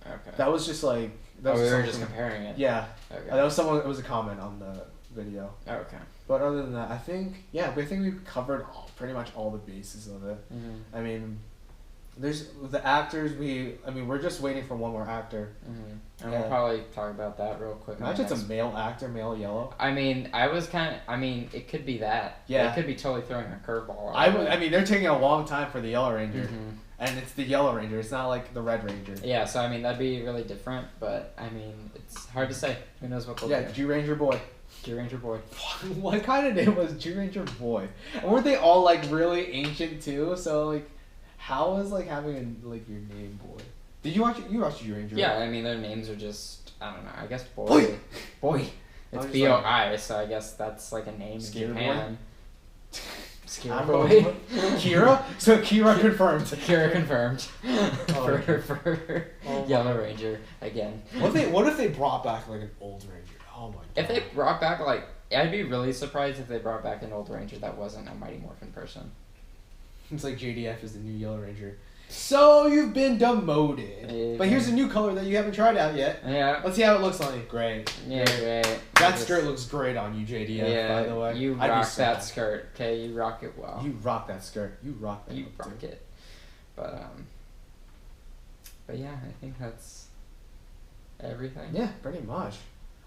Okay. That was just like. We were just comparing it. Yeah. Okay. That was someone. It was a comment on the video. Okay. But other than that, I think we covered pretty much all the bases of it. Mm-hmm. I mean, there's the actors. We're just waiting for one more actor. Mm-hmm. And we'll probably talk about that real quick. Imagine it's a male actor, male yellow. I mean, it could be that. Yeah. It could be totally throwing a curveball. I mean, they're taking a long time for the Yellow Ranger. Mm-hmm. And it's the Yellow Ranger. It's not like the Red Ranger. Yeah, so I mean, that'd be really different, but I mean, it's hard to say. Who knows what they'll do. G Ranger Boy. G Ranger Boy. What kind of name was G Ranger Boy? And weren't they all like really ancient too? So like, how was like having like your name Boy? Did you watch G Ranger? Yeah, I mean their names are just I don't know. I guess Boy. Boy. It's B-O-I, so I guess that's like a name in Japan. Scary Boy. Kira? So Kira confirmed. Kira confirmed. For Yellow Ranger again. What if they brought back like an old Ranger? Oh my god. If they brought back like, I'd be really surprised if they brought back an old Ranger that wasn't a Mighty Morphin person. It's like JDF is the new Yellow Ranger. So you've been demoted. Yeah. But here's a new color that you haven't tried out yet. Yeah. Let's see how it looks on you. Great. Yeah, great. That skirt looks great on you, JDF, by the way. You rock that skirt, okay? You rock it well. You rock that skirt. You rock that. You rock it. But yeah, I think that's everything. Yeah, pretty much.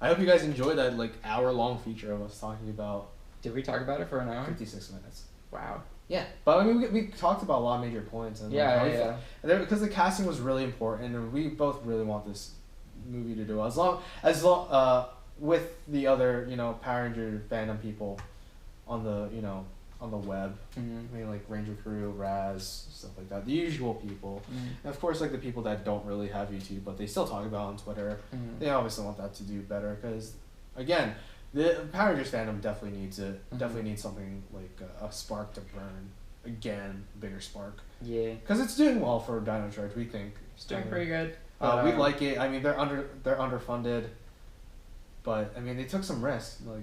I hope you guys enjoyed that like hour-long feature of us talking about. Did we talk about it for an hour? 56 minutes. Wow. Yeah, but I mean, we talked about a lot of major points. And yeah. Because the casting was really important, and we both really want this movie to do well. As long with the other Power Ranger fandom people on the on the web. Mm-hmm. I mean, like Ranger Crew, Raz, stuff like that. The usual people. Mm-hmm. And of course, like the people that don't really have YouTube, but they still talk about it on Twitter. Mm-hmm. They obviously want that to do better because, again, the Power Rangers fandom definitely needs it. Mm-hmm. Definitely needs something like a spark to burn. Again, bigger spark. Yeah. Because it's doing well for Dino Charge, we think. It's doing pretty good. We like it. I mean, they're underfunded. But I mean, they took some risks. Like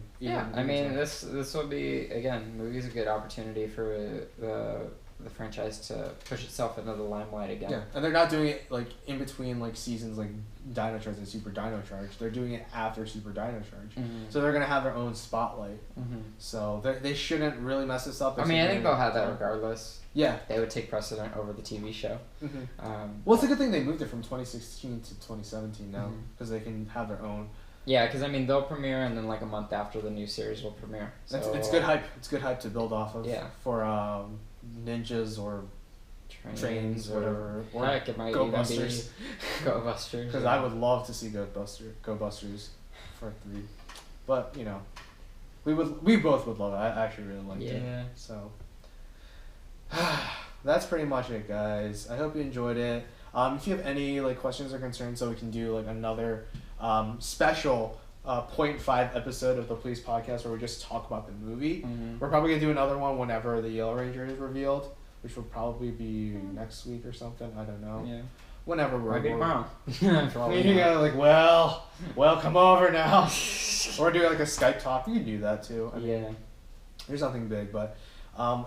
I mean, this will be again. Movie's a good opportunity for the franchise to push itself into the limelight again. Yeah, and they're not doing it like in between like seasons like Dino Charge and Super Dino Charge. They're doing it after Super Dino Charge, so they're gonna have their own spotlight. So they shouldn't really mess this up. I mean, I think they'll have that regardless. Yeah, they would take precedent over the TV show. Well, it's a good thing they moved it from 2016 to 2017 now because they can have their own. Yeah, because I mean they'll premiere and then like a month after the new series will premiere. So it's good hype. It's good hype to build off of. Yeah. For ninjas or trains whatever. Or heck, it might Go even Busters. be Go Busters. Because I would love to see Go Busters for 3, but we both would love it. I actually really liked it. Yeah. So that's pretty much it, guys. I hope you enjoyed it. If you have any like questions or concerns, so we can do like another special 0.5 episode of the Police Podcast where we just talk about the movie. We're probably gonna do another one whenever the Yellow Ranger is revealed, which will probably be next week or something. I don't know. Yeah. Whenever we're. Maybe tomorrow. You gotta like, well, come over now. Or do like a Skype talk. You can do that too. I mean, there's nothing big, but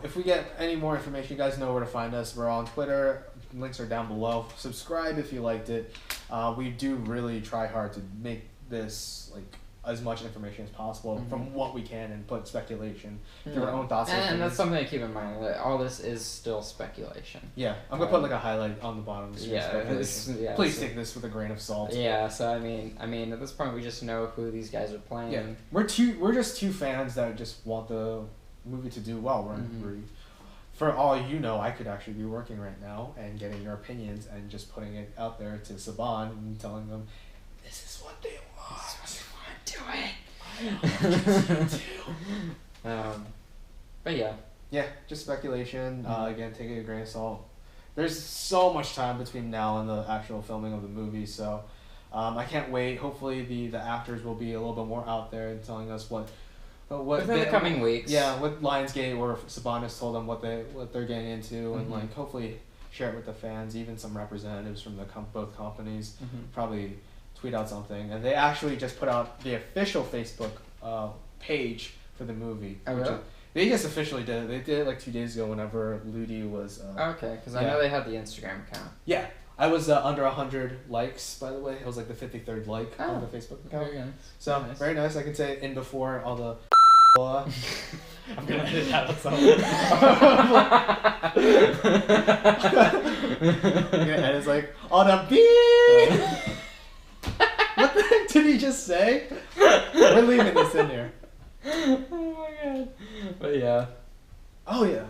if we get any more information, you guys know where to find us. We're on Twitter. Links are down below. Subscribe if you liked it. We do really try hard to make this like as much information as possible from what we can and put speculation, give our Yeah. own thoughts. And that's something to keep in mind. That all this is still speculation. Yeah, I'm gonna put like a highlight on the bottom of the screen. Yeah, Please take this with a grain of salt. Yeah, so I mean, at this point, we just know who these guys are playing. Yeah, we're just two fans that just want the movie to do well. We're for all you know, I could actually be working right now and getting your opinions and just putting it out there to Saban and telling them, this is what they want. This is what they want. Do it. But yeah. Yeah, just speculation. Again, take it with a grain of salt. There's so much time between now and the actual filming of the movie, so I can't wait. Hopefully, the actors will be a little bit more out there and telling us what within the coming weeks. Yeah, what Lionsgate or Saban told them what they're getting into, and like hopefully share it with the fans. Even some representatives from both companies probably tweet out something. And they actually just put out the official Facebook page for the movie. Oh, really? They just officially did it. They did it like 2 days ago whenever Ludi was... okay, because I know they had the Instagram account. Yeah. I was under 100 likes, by the way. It was like the 53rd like on the Facebook account. Very nice. So, very nice. I can say in before all the... I'm going to edit that out somewhere. I'm going to edit like, all the beep! What the heck did he just say? We're leaving this in here. Oh my god. But yeah. Oh yeah.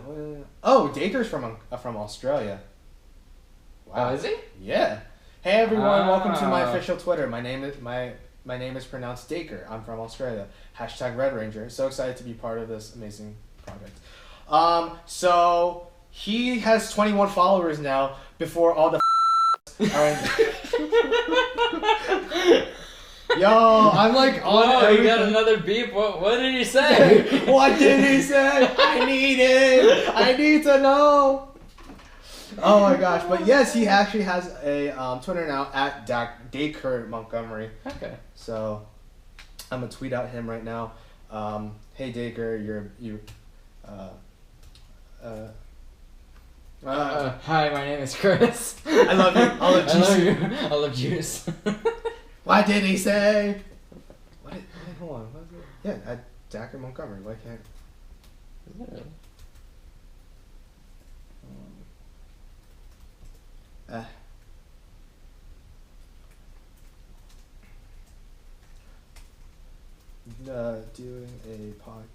Oh, Dacre's from Australia. Wow. Oh, is he? Yeah. Hey everyone, welcome to my official Twitter. My name is pronounced Dacre. I'm from Australia. #Red Ranger. So excited to be part of this amazing project. So he has 21 followers now. Before all the Yo, I'm like on. Whoa, you got another beep. What did he say? What did he say? I need it. I need to know. Oh my gosh! But yes, he actually has a Twitter now at Dacre Montgomery. Okay. So I'm gonna tweet out him right now. Hey Dacre, hi, my name is Chris. I love you. I love juice. I love juice. What did he say? Hold on. Yeah, at Dacre Montgomery. Why can't? Doing a pod.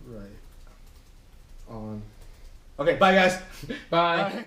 Right. On. Okay, bye guys. Bye.